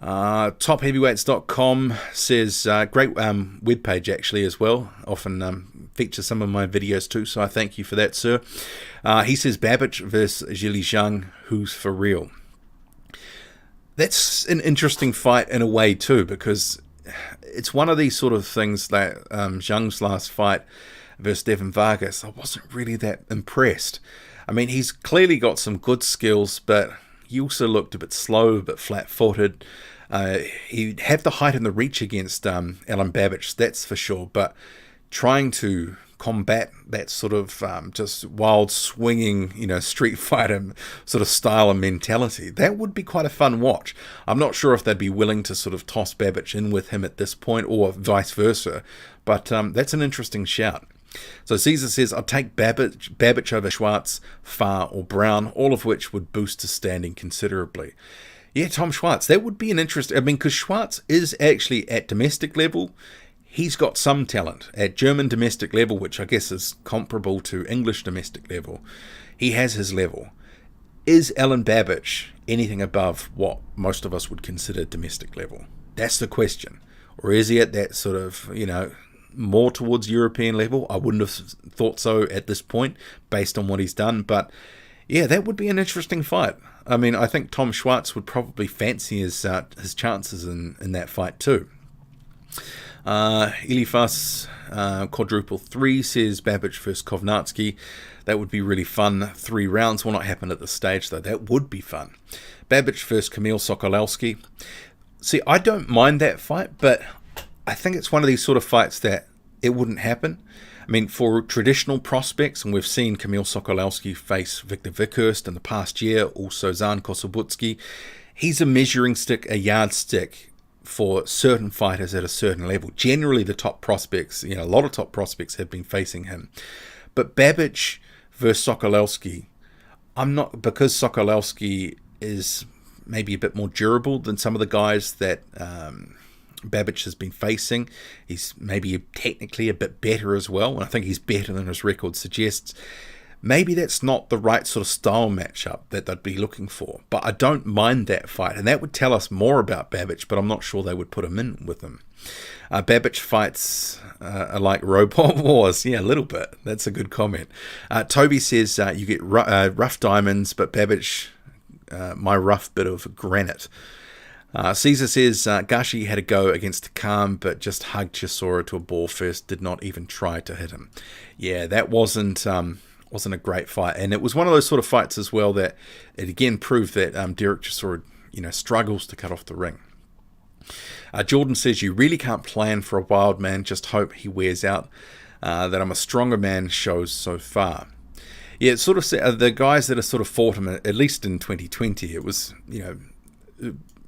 TopHeavyweights.com says, great webpage actually as well. Often features some of my videos too, so I thank you for that, sir. He says, Babic versus Zhili Zhang, who's for real? That's an interesting fight in a way too, because it's one of these sort of things that Zhang's last fight versus Devin Vargas, I wasn't really that impressed. I mean, he's clearly got some good skills, but he also looked a bit slow, a bit flat-footed. He'd have the height and the reach against Alen Babic, that's for sure. But trying to combat that sort of just wild swinging, street fighter sort of style and mentality, that would be quite a fun watch. I'm not sure if they'd be willing to sort of toss Babic in with him at this point, or vice versa. But that's an interesting shout. So Caesar says, I'll take Babic over Schwartz, Farr or Brown, all of which would boost his standing considerably. Yeah, Tom Schwartz, that would be an interest. I mean, because Schwartz is actually at domestic level. He's got some talent. At German domestic level, which I guess is comparable to English domestic level, he has his level. Is Alen Babic anything above what most of us would consider domestic level? That's the question. Or is he at that sort of, more towards European level? I wouldn't have thought so at this point based on what he's done, but yeah, that would be an interesting fight. I mean, I think Tom Schwartz would probably fancy his chances in that fight too. Elifas quadruple 3 says Babic versus Kovnatsky. That would be really fun. 3 rounds will not happen at this stage though. That would be fun. Babic versus Kamil Sokolowski. See, I don't mind that fight, but I think it's one of these sort of fights that it wouldn't happen. I mean, for traditional prospects, and we've seen Kamil Sokolowski face Victor Vikhurst in the past year, also Zan Kosobutsky, he's a measuring stick, a yardstick for certain fighters at a certain level. Generally, the top prospects, a lot of top prospects have been facing him. But Babic versus Sokolowski, because Sokolowski is maybe a bit more durable than some of the guys that Babic has been facing. He's maybe technically a bit better as well, and I think he's better than his record suggests. Maybe that's not the right sort of style matchup that they'd be looking for, but I don't mind that fight, and that would tell us more about Babic, but I'm not sure they would put him in with him. Babic fights are like robot wars. Yeah, a little bit. That's a good comment. Toby says you get rough diamonds, but Babic, my rough bit of granite. Caesar says Gashi had a go against Takam, but just hugged Chisora to a ball first, did not even try to hit him. Yeah, that wasn't a great fight, and it was one of those sort of fights as well that it again proved that Derek Chisora, struggles to cut off the ring. Jordan says you really can't plan for a wild man, just hope he wears out. That I'm a stronger man shows so far. Yeah, it's sort of the guys that have sort of fought him, at least in 2020, it was,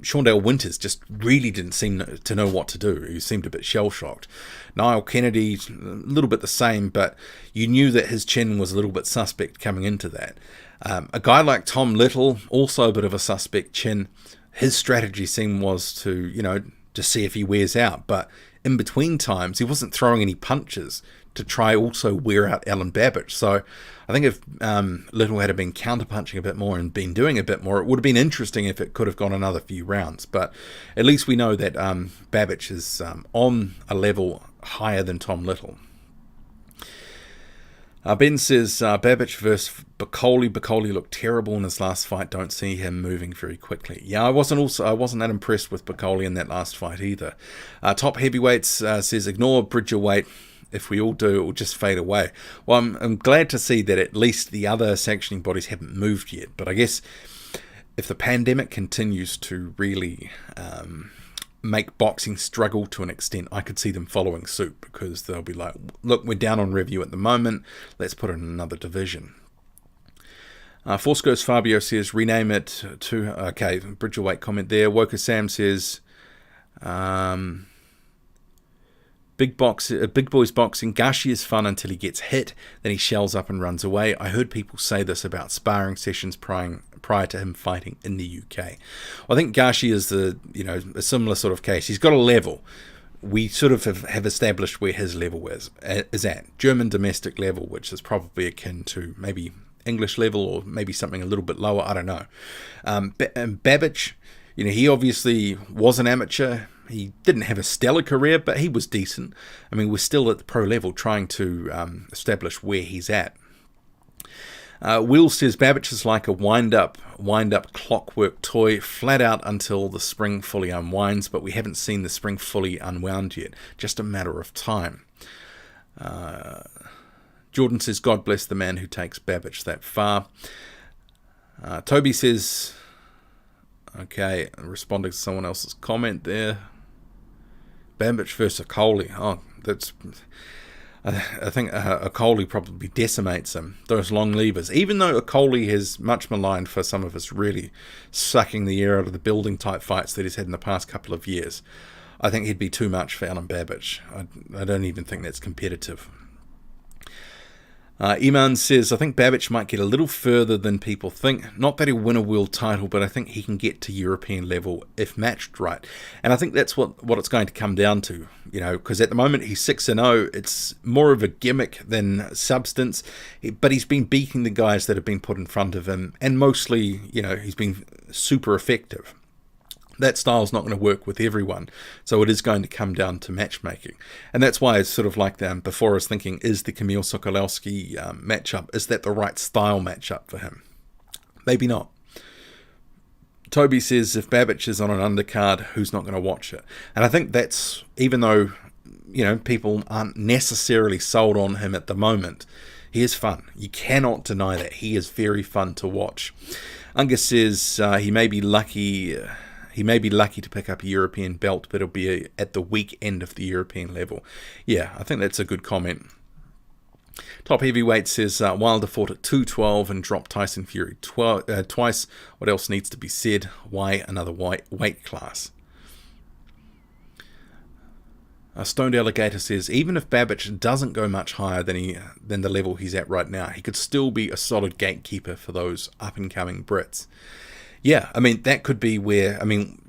Shaundale Winters just really didn't seem to know what to do. He seemed a bit shell-shocked. Niall Kennedy, a little bit the same, but you knew that his chin was a little bit suspect coming into that. A guy like Tom Little, also a bit of a suspect chin. His strategy was to, just see if he wears out. But in between times, he wasn't throwing any punches to try also wear out Alen Babic. So I think if Little had been counterpunching a bit more and been doing a bit more, it would have been interesting if it could have gone another few rounds. But at least we know that Babic is on a level higher than Tom Little. Ben says Babic versus Bacoli. Bacoli looked terrible in his last fight. Don't see him moving very quickly. Yeah, I wasn't that impressed with Bacoli in that last fight either. Top Heavyweights says ignore Bridgerweight. If we all do, it will just fade away. Well, I'm glad to see that at least the other sanctioning bodies haven't moved yet. But I guess if the pandemic continues to really make boxing struggle to an extent. I could see them following suit because they'll be like, look, we're down on review at the moment, let's put it in another division. Forsco's Fabio says, rename it to... Okay, Bridgerweight comment there. Woker Sam says, Big boys boxing, Gashi is fun until he gets hit, then he shells up and runs away. I heard people say this about sparring sessions prior to him fighting in the UK. Well, I think Gashi is a similar sort of case. He's got a level. We sort of have established where his level is at. German domestic level, which is probably akin to maybe English level or maybe something a little bit lower. I don't know. Babic, he obviously was an amateur. He didn't have a stellar career, but he was decent. I mean, we're still at the pro level trying to establish where he's at. Will says Babic is like a wind-up clockwork toy, flat out until the spring fully unwinds, but we haven't seen the spring fully unwound yet. Just a matter of time. Jordan says, God bless the man who takes Babic that far. Toby says, okay, responding to someone else's comment there. Babic versus Okoli. Oh, that's... I think Okoli probably decimates him. Those long levers. Even though Okoli has much maligned for some of his really sucking the air out of the building type fights that he's had in the past couple of years, I think he'd be too much for Alen Babic. I don't even think that's competitive. Iman says, I think Babic might get a little further than people think. Not that he'll win a world title, but I think he can get to European level if matched right. And I think that's what it's going to come down to, because at the moment he's 6-0. It's more of a gimmick than substance, but he's been beating the guys that have been put in front of him, and mostly, he's been super effective. That style's not going to work with everyone, so it is going to come down to matchmaking. And that's why it's sort of like before I was thinking, is the Kamil Sokolowski matchup, is that the right style matchup for him? Maybe not. Toby says, if Babic is on an undercard, who's not going to watch it? And I think that's, even though, people aren't necessarily sold on him at the moment, he is fun. You cannot deny that. He is very fun to watch. Unga says he may be lucky... He may be lucky to pick up a European belt, but it'll be at the weak end of the European level. Yeah, I think that's a good comment. Top Heavyweight says Wilder fought at 212 and dropped Tyson Fury twice. What else needs to be said? Why another weight class? Stoned Alligator says, even if Babic doesn't go much higher than the level he's at right now, he could still be a solid gatekeeper for those up-and-coming Brits. Yeah, I mean, that could be where,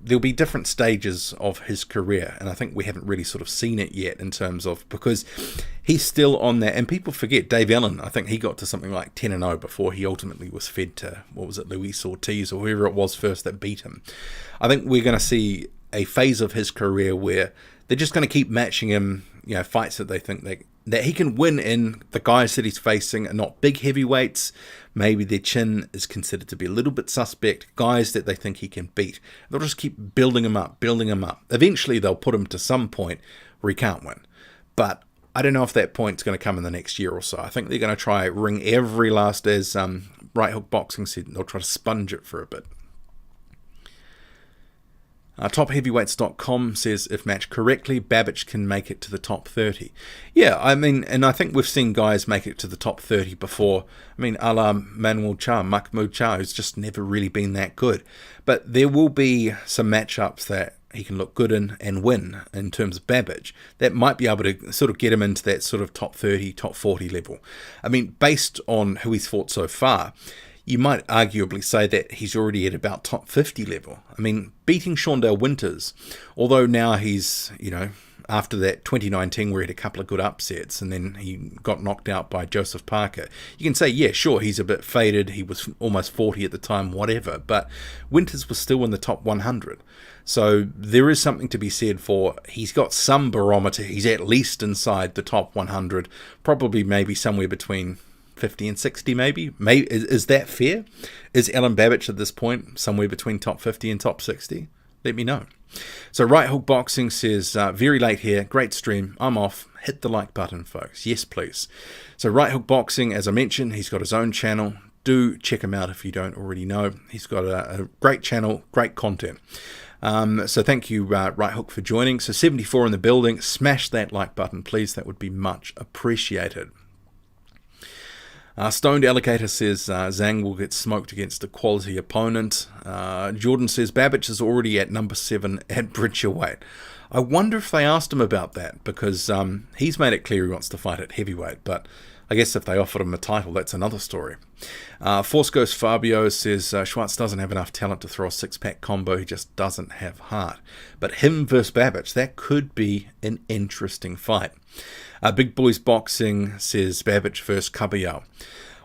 there'll be different stages of his career, and I think we haven't really sort of seen it yet in terms of, because he's still on that, and people forget, Dave Allen, I think he got to something like 10-0 before he ultimately was fed to, Luis Ortiz, or whoever it was first that beat him. I think we're going to see a phase of his career where they're just going to keep matching him, fights that they think that he can win in. The guys that he's facing are not big heavyweights. Maybe their chin is considered to be a little bit suspect. Guys that they think he can beat. They'll just keep building him up. Eventually they'll put him to some point where he can't win. But I don't know if that point's going to come in the next year or so. I think they're going to try ring every last, as Right Hook Boxing said, they'll try to sponge it for a bit. TopHeavyweights.com says, if matched correctly, Babic can make it to the top 30. Yeah, and I think we've seen guys make it to the top 30 before. A la Mahmoud Shah, who's just never really been that good. But there will be some matchups that he can look good in and win in terms of Babic that might be able to sort of get him into that sort of top 30, top 40 level. Based on who he's fought so far, you might arguably say that he's already at about top 50 level. Beating Shondale Winters, although now he's, after that 2019 where he had a couple of good upsets and then he got knocked out by Joseph Parker, you can say, yeah, sure, he's a bit faded. He was almost 40 at the time, whatever. But Winters was still in the top 100. So there is something to be said for, he's got some barometer. He's at least inside the top 100, probably maybe somewhere between 50 and 60 maybe. Is that fair? Is Alen Babic at this point somewhere between top 50 and top 60? Let me know. So Right Hook Boxing says, very late here, great stream, I'm off, hit the like button folks, yes please. So Right Hook Boxing, as I mentioned, he's got his own channel. Do check him out if you don't already know. He's got a great channel, great content. So thank you, Right Hook, for joining. So 74 in the building. Smash that like button, please. That would be much appreciated. Stoned Alligator says Zhang will get smoked against a quality opponent. Jordan says Babic is already at number 7 at Bridgerweight. I wonder if they asked him about that, because he's made it clear he wants to fight at heavyweight, but I guess if they offered him a title, that's another story. Force Ghost Fabio says Schwartz doesn't have enough talent to throw a six-pack combo, he just doesn't have heart. But him versus Babic, that could be an interesting fight. Big Boys Boxing says Babic versus Caballero.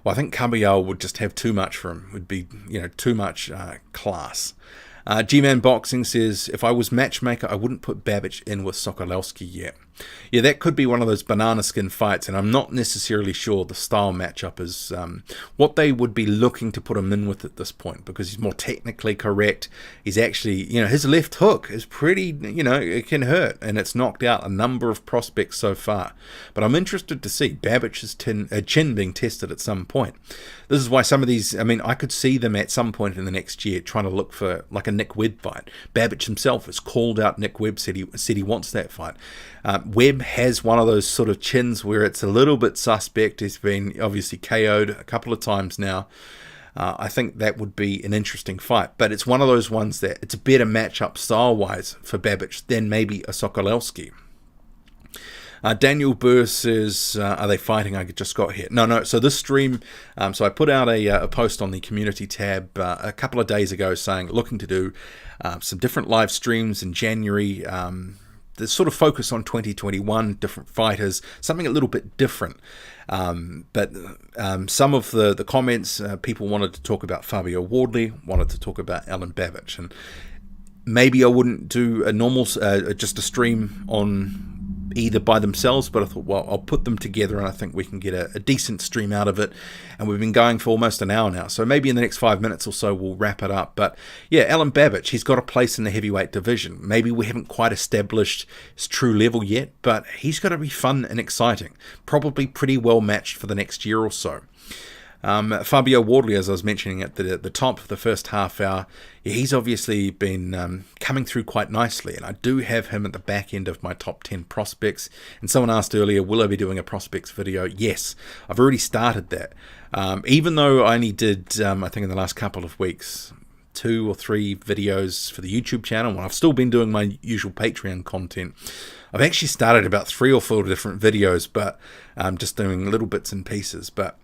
Well, I think Caballero would just have too much for him. Would be, too much class. G-Man Boxing says, if I was matchmaker, I wouldn't put Babic in with Sokolowski yet. Yeah, that could be one of those banana skin fights, and I'm not necessarily sure the style matchup is what they would be looking to put him in with at this point, because he's more technically correct. He's actually, his left hook is pretty, it can hurt, and it's knocked out a number of prospects so far. But I'm interested to see Babic's chin being tested at some point. This is why some of these, I could see them at some point in the next year trying to look for like a Nick Webb fight. Babic himself has called out Nick Webb, said he wants that fight. Webb has one of those sort of chins where it's a little bit suspect. He's been obviously KO'd a couple of times now. I think that would be an interesting fight. But it's one of those ones that it's a better matchup style-wise for Babic than maybe a Sokolowski. Daniel Burr says, are they fighting? I just got here. No. So this stream, so I put out a post on the community tab a couple of days ago saying, looking to do some different live streams in January. The sort of focus on 2021, different fighters, something a little bit different. But some of the comments, people wanted to talk about Fabio Wardley, wanted to talk about Alen Babic. And maybe I wouldn't do a normal, just a stream on either by themselves, but I thought, well, I'll put them together and I think we can get a decent stream out of it. And we've been going for almost an hour now, so maybe in the next 5 minutes or so we'll wrap it up. But yeah, Alen Babic, he's got a place in the heavyweight division. Maybe we haven't quite established his true level yet, but he's got to be fun and exciting. Probably pretty well matched for the next year or so. Fabio Wardley, as I was mentioning at the top of the first half hour, he's obviously been coming through quite nicely, and I do have him at the back end of my top 10 prospects. And someone asked earlier, will I be doing a prospects video? Yes, I've already started that. Even though I only did, I think in the last couple of weeks, 2 or 3 videos for the YouTube channel, and I've still been doing my usual Patreon content. I've actually started about 3 or 4 different videos, but I'm just doing little bits and pieces. But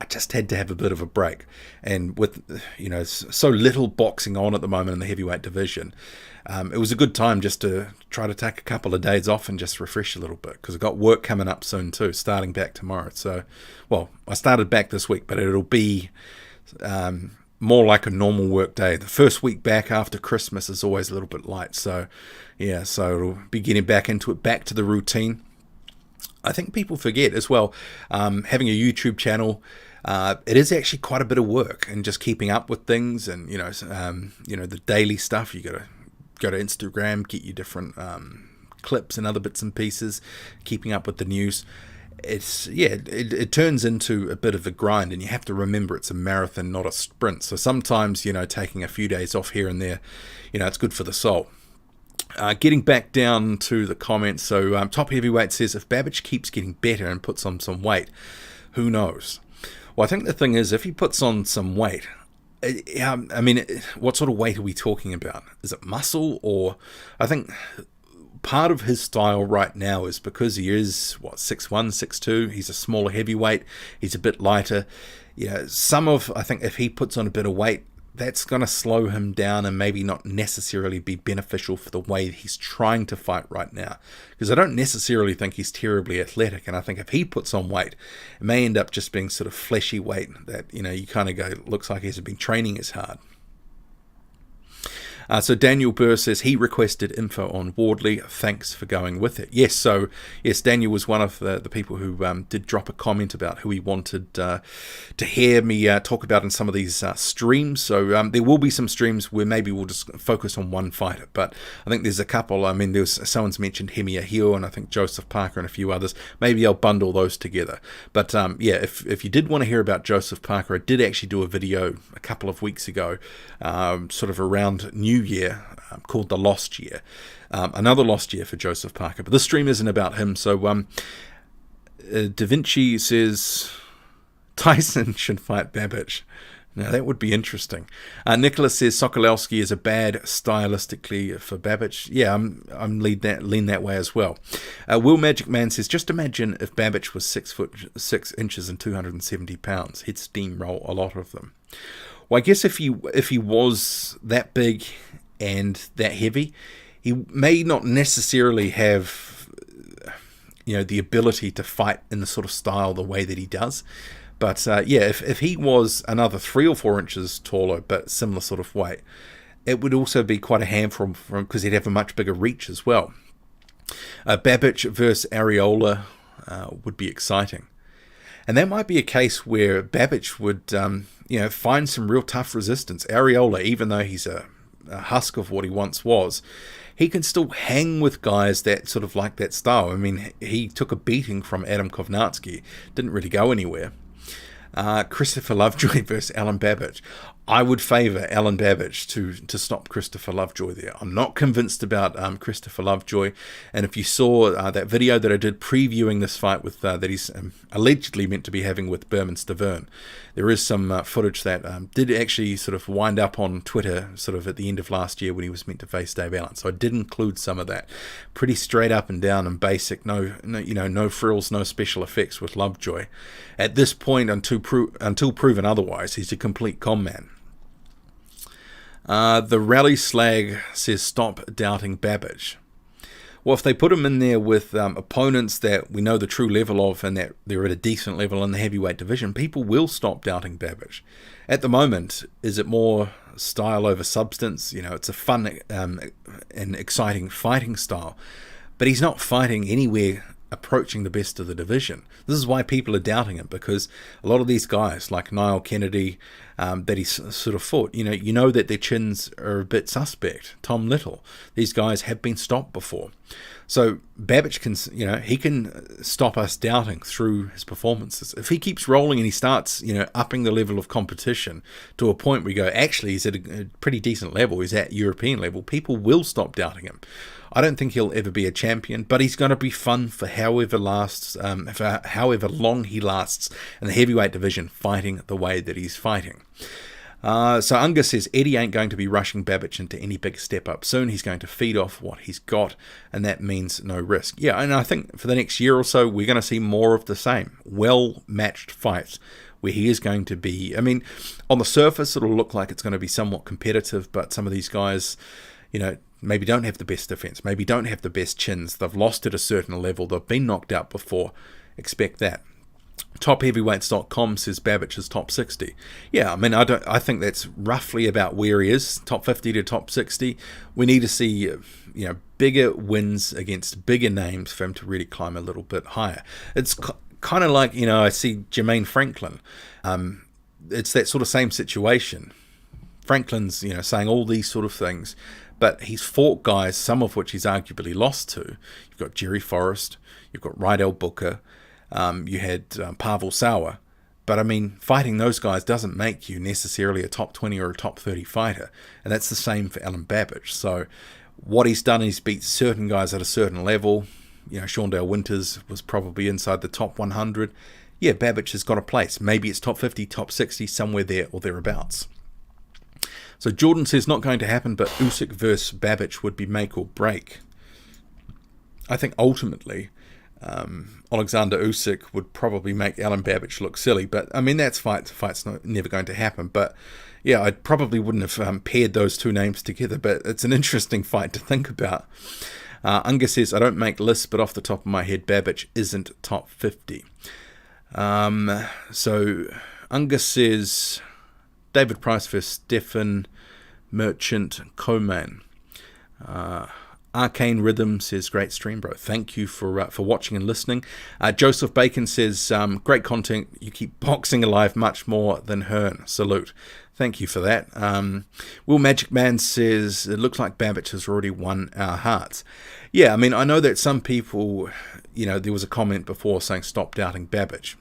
I just had to have a bit of a break, and with so little boxing on at the moment in the heavyweight division, it was a good time just to try to take a couple of days off and just refresh a little bit, because I've got work coming up soon too, starting back tomorrow. So, well, I started back this week, but it'll be more like a normal work day. The first week back after Christmas is always a little bit light, so yeah, so it'll be getting back into it, back to the routine. I think people forget as well, having a YouTube channel, it is actually quite a bit of work, and just keeping up with things, and the daily stuff. You got to go to Instagram, get your different clips and other bits and pieces, keeping up with the news. It turns into a bit of a grind, and you have to remember it's a marathon, not a sprint. So sometimes taking a few days off here and there, it's good for the soul. Getting back down to the comments, so Top Heavyweight says, if Babic keeps getting better and puts on some weight, who knows? Well, I think the thing is, if he puts on some weight, what sort of weight are we talking about? Is it muscle? Or I think part of his style right now is because he is, 6'1", 6'2", he's a smaller heavyweight, he's a bit lighter. I think if he puts on a bit of weight, that's going to slow him down and maybe not necessarily be beneficial for the way he's trying to fight right now. Because I don't necessarily think he's terribly athletic, and I think if he puts on weight, it may end up just being sort of fleshy weight that, you kind of go, looks like he hasn't been training as hard. So Daniel Burr says he requested info on Wardley. Thanks for going with it. Yes, Daniel was one of the people who did drop a comment about who he wanted to hear me talk about in some of these streams. So there will be some streams where maybe we'll just focus on one fighter. But I think there's a couple. Someone's mentioned Hemia Hill, and I think Joseph Parker and a few others. Maybe I'll bundle those together. But if you did want to hear about Joseph Parker, I did actually do a video a couple of weeks ago, sort of around New new year called the Lost Year. Another lost year for Joseph Parker. But this stream isn't about him. So Da Vinci says Tyson should fight Babic. Now, that would be interesting. Nicholas says Sokolowski is a bad stylistically for Babic. Yeah, I'm lean that way as well. Will Magic Man says, just imagine if Babic was 6'6" and 270 pounds. He'd steamroll a lot of them. Well, I guess if he was that big and that heavy, he may not necessarily have, the ability to fight in the sort of style the way that he does. But if he was another 3 or 4 inches taller but similar sort of weight, it would also be quite a handful because he'd have a much bigger reach as well. Babic versus Areola would be exciting. And that might be a case where Babic would find some real tough resistance. Areola, even though he's a husk of what he once was, he can still hang with guys that sort of like that style. I mean, he took a beating from Adam Kovnarski, didn't really go anywhere. Christopher Lovejoy versus Alen Babic. I would favour Alen Babic to stop Christopher Lovejoy there. I'm not convinced about Christopher Lovejoy. And if you saw that video that I did previewing this fight with that he's allegedly meant to be having with Berman Stavern, there is some footage that did actually sort of wind up on Twitter sort of at the end of last year when he was meant to face Dave Allen. So I did include some of that. Pretty straight up and down and basic. No frills, no special effects with Lovejoy. At this point, until proven otherwise, he's a complete con man. The Rally Slag says, stop doubting Babic. Well, if they put him in there with opponents that we know the true level of and that they're at a decent level in the heavyweight division, people will stop doubting Babic. At the moment, is it more style over substance? It's a fun and exciting fighting style, but he's not fighting anywhere approaching the best of the division. This is why people are doubting him, because a lot of these guys like Niall Kennedy that he's sort of fought, you know that their chins are a bit suspect. Tom Little, these guys have been stopped before. So Babic can, he can stop us doubting through his performances. If he keeps rolling and he starts, upping the level of competition to a point where we go, actually, he's at a pretty decent level, he's at European level, people will stop doubting him. I don't think he'll ever be a champion, but he's going to be fun for however long he lasts in the heavyweight division, fighting the way that he's fighting. So Unga says Eddie ain't going to be rushing Babic into any big step up soon. He's going to feed off what he's got, and that means no risk. Yeah, and I think for the next year or so, we're going to see more of the same. Well-matched fights where he is going to be, on the surface, it'll look like it's going to be somewhat competitive, but some of these guys, maybe don't have the best defense, maybe don't have the best chins. They've lost at a certain level. They've been knocked out before. Expect that. TopHeavyweights.com says Babic is top 60. Yeah, I think that's roughly about where he is, top 50 to top 60. We need to see, bigger wins against bigger names for him to really climb a little bit higher. It's kind of like, I see Jermaine Franklin. It's that sort of same situation. Franklin's, saying all these sort of things, but he's fought guys, some of which he's arguably lost to. You've got Jerry Forrest, you've got Rydell Booker, you had Pavel Sauer, but fighting those guys doesn't make you necessarily a top 20 or a top 30 fighter, and that's the same for Alen Babic. So what he's done, he's beat certain guys at a certain level. Shaundale Winters was probably inside the top 100. Yeah, Babic has got a place. Maybe it's top 50, top 60, somewhere there or thereabouts. So Jordan says not going to happen, but Usyk versus Babic would be make or break. I think ultimately Alexander Usyk would probably make Alen Babic look silly, but that's fight's never going to happen. But yeah, I probably wouldn't have paired those two names together, but it's an interesting fight to think about. Unga says, I don't make lists, but off the top of my head, Babic isn't top 50. So Unga says David Price versus Stefan Merchant Coman. Arcane Rhythm says, great stream, bro. Thank you for watching and listening. Joseph Bacon says, great content. You keep boxing alive much more than Hearn. Salute. Thank you for that. Will Magic Man says, it looks like Babic has already won our hearts. Yeah, I know that some people, there was a comment before saying stop doubting Babic.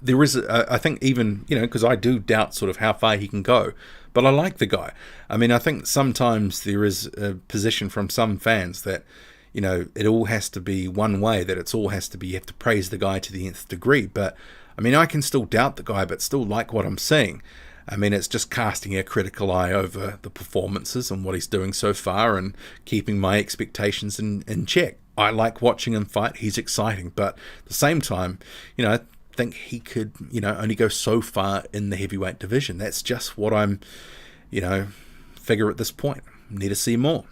there is, I think even, because I do doubt sort of how far he can go, but I like the guy. I mean, I think sometimes there is a position from some fans that, it all has to be one way, that it's all has to be, you have to praise the guy to the nth degree. But, I mean, I can still doubt the guy, but still like what I'm seeing. I mean, it's just casting a critical eye over the performances and what he's doing so far and keeping my expectations in check. I like watching him fight. He's exciting. But at the same time, I think he could, only go so far in the heavyweight division. That's just what I'm, figure at this point. Need to see more.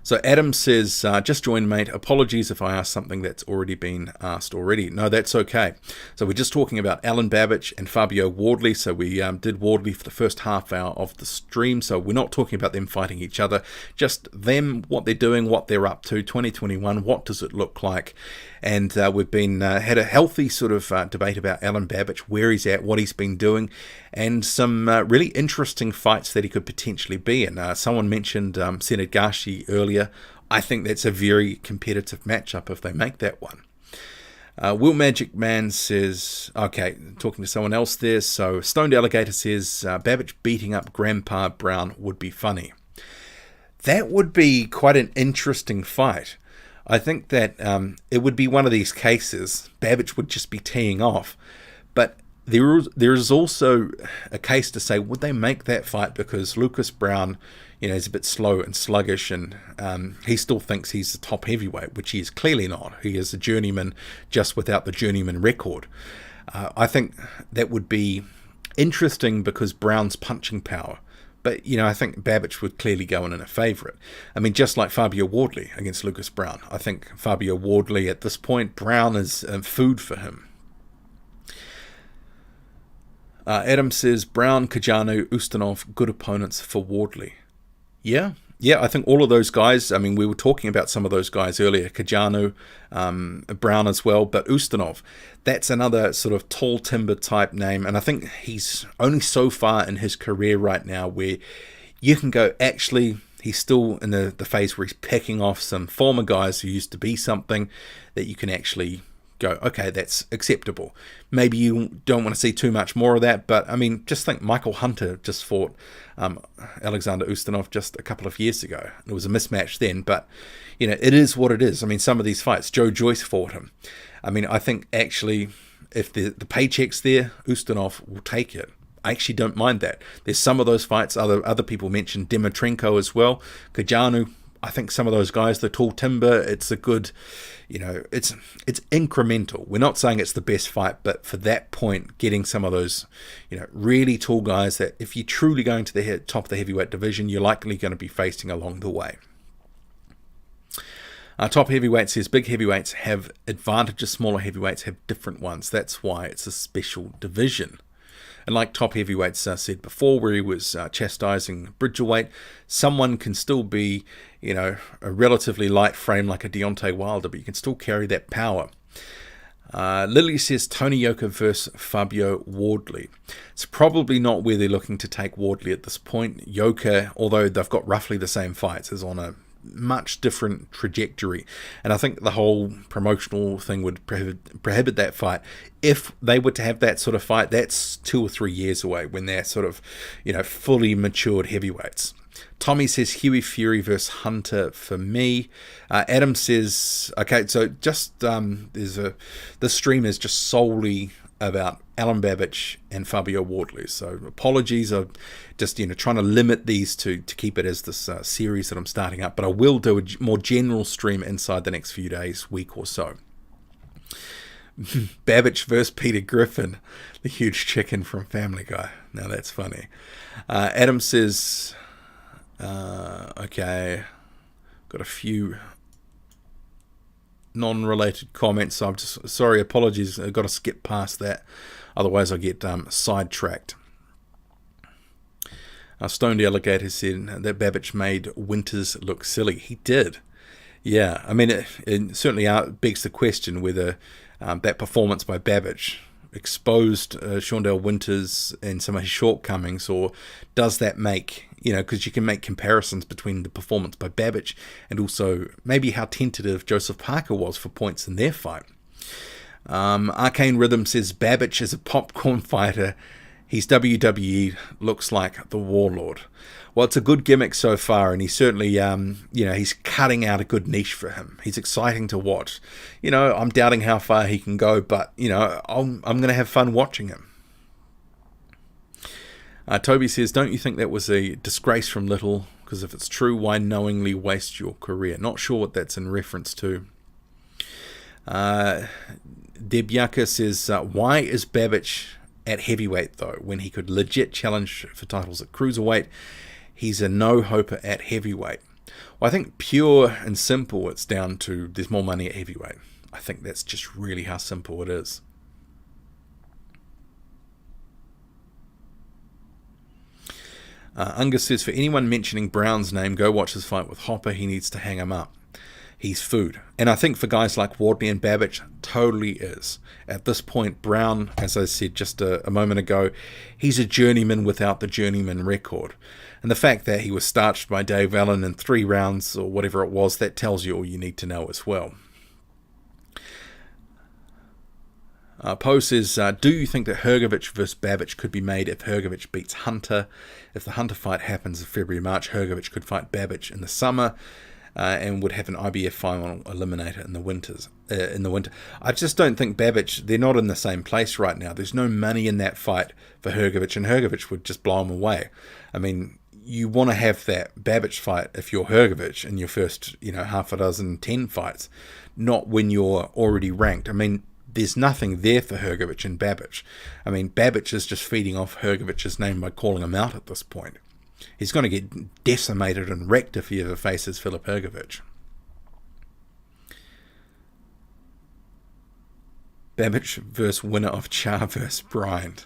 So Adam says, just joined, mate. Apologies if I asked something that's already been asked already. No, that's okay. So we're just talking about Alen Babic and Fabio Wardley. So we did Wardley for the first half hour of the stream. So we're not talking about them fighting each other. Just them, what they're doing, what they're up to. 2021, what does it look like? And we've been had a healthy sort of debate about Alen Babic, where he's at, what he's been doing, and some really interesting fights that he could potentially be in. Someone mentioned Senad Gashi earlier. I think that's a very competitive matchup if they make that one. Will Magic Man says, okay, talking to someone else there. So Stoned Alligator says, Babic beating up Grandpa Brown would be funny. That would be quite an interesting fight. I think that it would be one of these cases. Babic would just be teeing off. But there is also a case to say, would they make that fight because Lucas Brown, is a bit slow and sluggish, and he still thinks he's the top heavyweight, which he is clearly not. He is a journeyman just without the journeyman record. I think that would be interesting because Brown's punching power. But, I think Babic would clearly go in a favourite. I mean, just like Fabio Wardley against Lucas Brown. I think Fabio Wardley at this point, Brown is food for him. Adam says, Brown, Kajanu, Ustinov, good opponents for Wardley. Yeah, I think all of those guys, I mean, we were talking about some of those guys earlier, Kajanu, Brown as well, but Ustinov, that's another sort of tall timber type name, and I think he's only so far in his career right now where you can go, actually, he's still in the phase where he's picking off some former guys who used to be something that you can actually go, okay, that's acceptable. Maybe you don't want to see too much more of that, but I mean, just think Michael Hunter just fought Alexander Ustinov just a couple of years ago. It was a mismatch then, but it is what it is. I mean, some of these fights, Joe Joyce fought him. I mean, I think actually if the paycheck's there, Ustinov will take it. I actually don't mind that. There's some of those fights, other people mentioned Dimitrenko as well, Kajanu. I think some of those guys, the tall timber, it's a good, it's incremental. We're not saying it's the best fight, but for that point, getting some of those, really tall guys that if you're truly going to the top of the heavyweight division, you're likely going to be facing along the way. Top heavyweight says big heavyweights have advantages, smaller heavyweights have different ones. That's why it's a special division. And like top heavyweights said before, where he was chastising Bridgerweight, someone can still be, a relatively light frame like a Deontay Wilder, but you can still carry that power. Lily says Tony Yoka versus Fabio Wardley. It's probably not where they're looking to take Wardley at this point. Yoka, although they've got roughly the same fights, is on a much different trajectory, and I think the whole promotional thing would prohibit that fight. If they were to have that sort of fight, that's 2 or 3 years away when they're sort of fully matured heavyweights. Tommy says Huey Fury versus Hunter for me. Adam says, okay, so just this stream is just solely about Alen Babic and Fabio Wardley. So apologies, I'm just trying to limit these to keep it as this series that I'm starting up. But I will do a more general stream inside the next few days, week or so. Babic versus Peter Griffin, the huge chicken from Family Guy. Now that's funny. Adam says, okay, got a few non-related comments, so I'm just sorry, apologies, I've got to skip past that, otherwise I get sidetracked. Stoned Alligator said that Babic made Winters look silly. He did. Yeah, I mean, it certainly begs the question whether that performance by Babic exposed Shondell Winters and some of his shortcomings, or does that make, because you can make comparisons between the performance by Babic and also maybe how tentative Joseph Parker was for points in their fight. Arcane Rhythm says Babic is a popcorn fighter. He's WWE, looks like the Warlord. Well, it's a good gimmick so far, and he's certainly, he's cutting out a good niche for him. He's exciting to watch. I'm doubting how far he can go, but, I'm going to have fun watching him. Toby says, don't you think that was a disgrace from Little? Because if it's true, why knowingly waste your career? Not sure what that's in reference to. Debyaka says, why is Babic at heavyweight, though, when he could legit challenge for titles at cruiserweight? He's a no-hoper at heavyweight. Well, I think pure and simple, it's down to there's more money at heavyweight. I think that's just really how simple it is. Unga says, for anyone mentioning Brown's name, go watch his fight with Hopper. He needs to hang him up. He's food. And I think for guys like Wardley and Babic, totally is. At this point, Brown, as I said just a moment ago, he's a journeyman without the journeyman record. And the fact that he was starched by Dave Allen in 3 rounds, or whatever it was, that tells you all you need to know as well. Poe says, do you think that Hrgovic vs. Babic could be made if Hrgovic beats Hunter? If the Hunter fight happens in February, March, Hrgovic could fight Babic in the summer. And would have an IBF final eliminator in the winter. I just don't think Babic, they're not in the same place right now. There's no money in that fight for Hrgovic, and Hrgovic would just blow him away. I mean, you want to have that Babic fight if you're Hrgovic in your first, half a dozen, 10 fights, not when you're already ranked. I mean, there's nothing there for Hrgovic and Babic. I mean, Babic is just feeding off Hrgovic's name by calling him out at this point. He's going to get decimated and wrecked if he ever faces Filip Hrgovic. Babic versus winner of Char versus Bryant.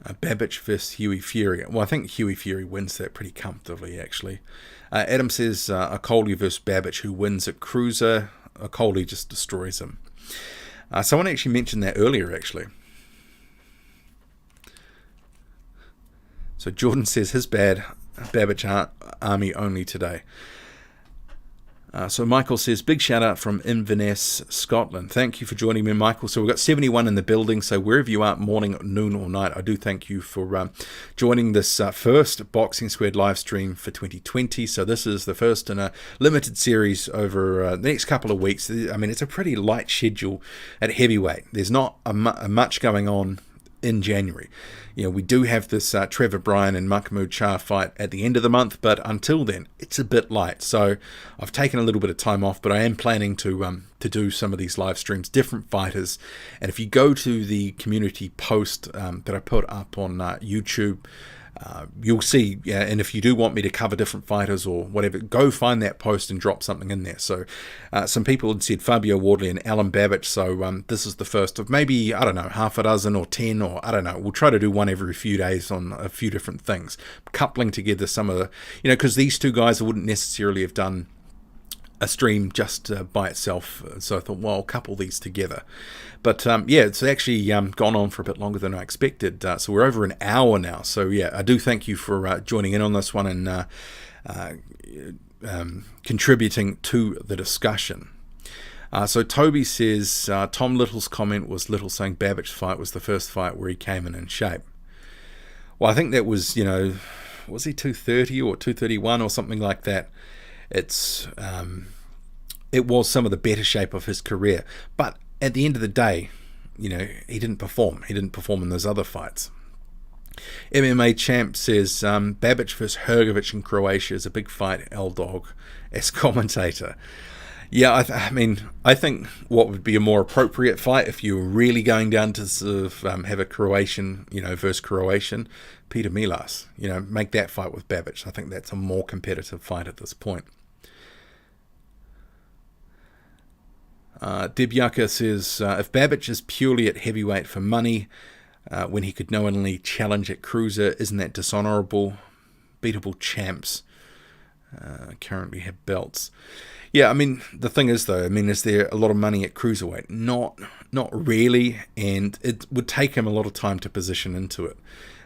Babic versus Huey Fury. Well, I think Huey Fury wins that pretty comfortably, actually. Adam says a Coley versus Babic, who wins at Cruiser. A Coley just destroys him. Someone actually mentioned that earlier, actually. So Jordan says his bad, Babic army only today. So Michael says, big shout out from Inverness, Scotland. Thank you for joining me, Michael. So we've got 71 in the building. So wherever you are, morning, noon or night, I do thank you for joining this first Boxing Squared live stream for 2020. So this is the first in a limited series over the next couple of weeks. I mean, it's a pretty light schedule at heavyweight. There's not much going on in January. We do have this Trevor Bryan and Mahmoud Shah fight at the end of the month, but until then, it's a bit light. So I've taken a little bit of time off, but I am planning to do some of these live streams, different fighters. And if you go to the community post that I put up on YouTube, you'll see, and if you do want me to cover different fighters or whatever, go find that post and drop something in there. So some people had said Fabio Wardley and Alen Babic, so this is the first of maybe, I don't know, half a dozen or 10, or I don't know. We'll try to do one every few days on a few different things, coupling together some of the, because these two guys wouldn't necessarily have done a stream just by itself, so I thought, well, I'll couple these together. But it's actually gone on for a bit longer than I expected, so we're over an hour now. So I do thank you for joining in on this one and contributing to the discussion. So Toby says, Tom Little's comment was Little saying Babic's fight was the first fight where he came in shape. Well, I think that was, was he 230 or 231 or something like that? It was some of the better shape of his career, but at the end of the day, he didn't perform. He didn't perform in those other fights. MMA Champ says Babic versus Hrgovic in Croatia is a big fight. L-Dog as commentator. Yeah, I think what would be a more appropriate fight if you were really going down to sort of have a Croatian, versus Croatian, Peter Milas. Make that fight with Babic. I think that's a more competitive fight at this point. Debyaka says, if Babic is purely at heavyweight for money, when he could knowingly challenge at cruiser, isn't that dishonourable? Beatable champs currently have belts. Yeah, the thing is though, is there a lot of money at cruiserweight? Not really, and it would take him a lot of time to position into it.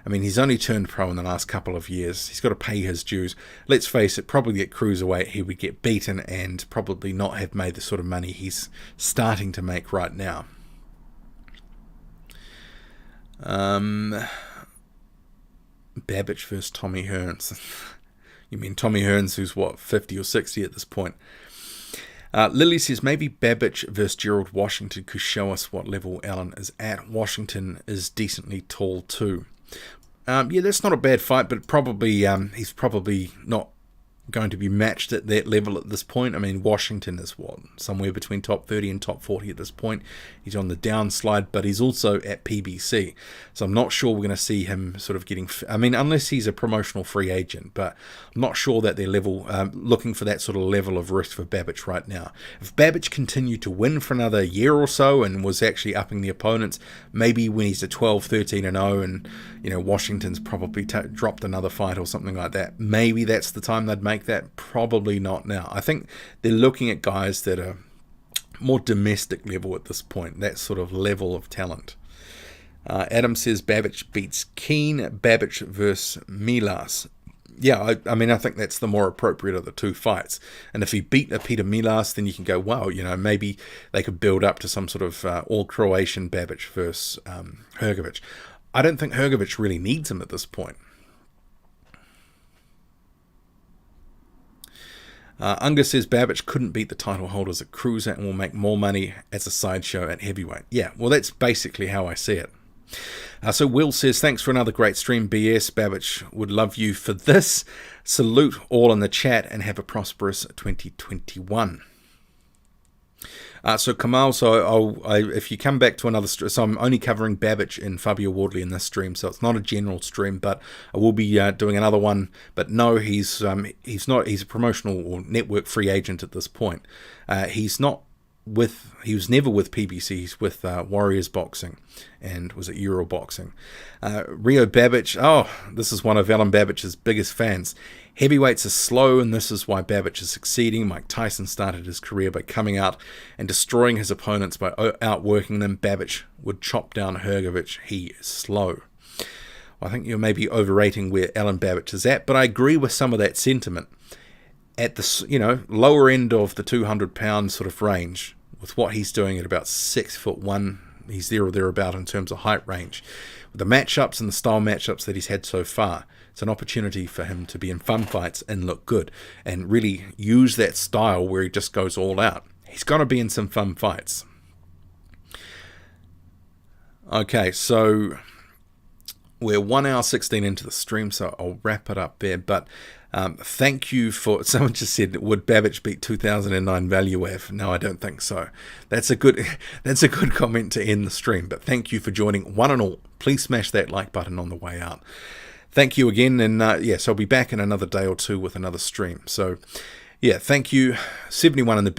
I mean, he's only turned pro in the last couple of years. He's got to pay his dues. Let's face it, probably at cruiserweight he would get beaten and probably not have made the sort of money he's starting to make right now. Babic versus Tommy Hearns. You mean Tommy Hearns, who's what, 50 or 60 at this point? Lily says, maybe Babic versus Gerald Washington could show us what level Alen is at. Washington is decently tall too. Yeah, that's not a bad fight, but probably he's probably not going to be matched at that level at this point. I mean, Washington is what, somewhere between top 30 and top 40 at this point. He's on the downslide, but he's also at PBC, so I'm not sure we're going to see him sort of getting, I mean, unless he's a promotional free agent, but I'm not sure that they're level, looking for that sort of level of risk for Babic right now. If Babic continued to win for another year or so and was actually upping the opponents, maybe when he's at 12, 13 and 0 and, you know, Washington's probably dropped another fight or something like that, maybe that's the time they'd make that. Probably not now. I think they're looking at guys that are more domestic level at this point, that sort of level of talent. Adam says Babic beats Keane. Babic versus Milas. Yeah, I mean, I think that's the more appropriate of the two fights. And if he beat a Peter Milas, then you can go, wow, you know, maybe they could build up to some sort of all-Croatian Babic versus Hrgovic. I don't think Hrgovic really needs him at this point. Unger says Babic couldn't beat the title holders at cruiser and will make more money as a sideshow at heavyweight. Yeah, well, that's basically how I see it. So Will says, thanks for another great stream, BS. Babic would love you for this. Salute all in the chat and have a prosperous 2021. So Kamal, if you come back to another stream, so I'm only covering Babic and Fabio Wardley in this stream, so it's not a general stream, but I will be doing another one. But no, he's not. He's a promotional or network free agent at this point. He was never with PBC. He's with Warriors Boxing and was at Euro Boxing. Rio Babic, this is one of Alen Babic's biggest fans. Heavyweights are slow, and this is why Babic is succeeding. Mike Tyson started his career by coming out and destroying his opponents by outworking them. Babic would chop down Hrgovic. He is slow. I think you're maybe overrating where Alen Babic is at, but I agree with some of that sentiment. At the lower end of the 200-pound sort of range, with what he's doing at about 6'1", he's there or thereabout in terms of height range. With the matchups and the style matchups that he's had so far, it's an opportunity for him to be in fun fights and look good and really use that style where he just goes all out. He's got to be in some fun fights. Okay, so we're 1 hour 16 into the stream, so I'll wrap it up there. But thank you for, someone just said, would Babic beat 2009 Valuev? No, I don't think so. That's a good comment to end the stream. But thank you for joining, one and all. Please smash that like button on the way out. Thank you again, and yes, I'll be back in another day or two with another stream. So, yeah, thank you. 71 in the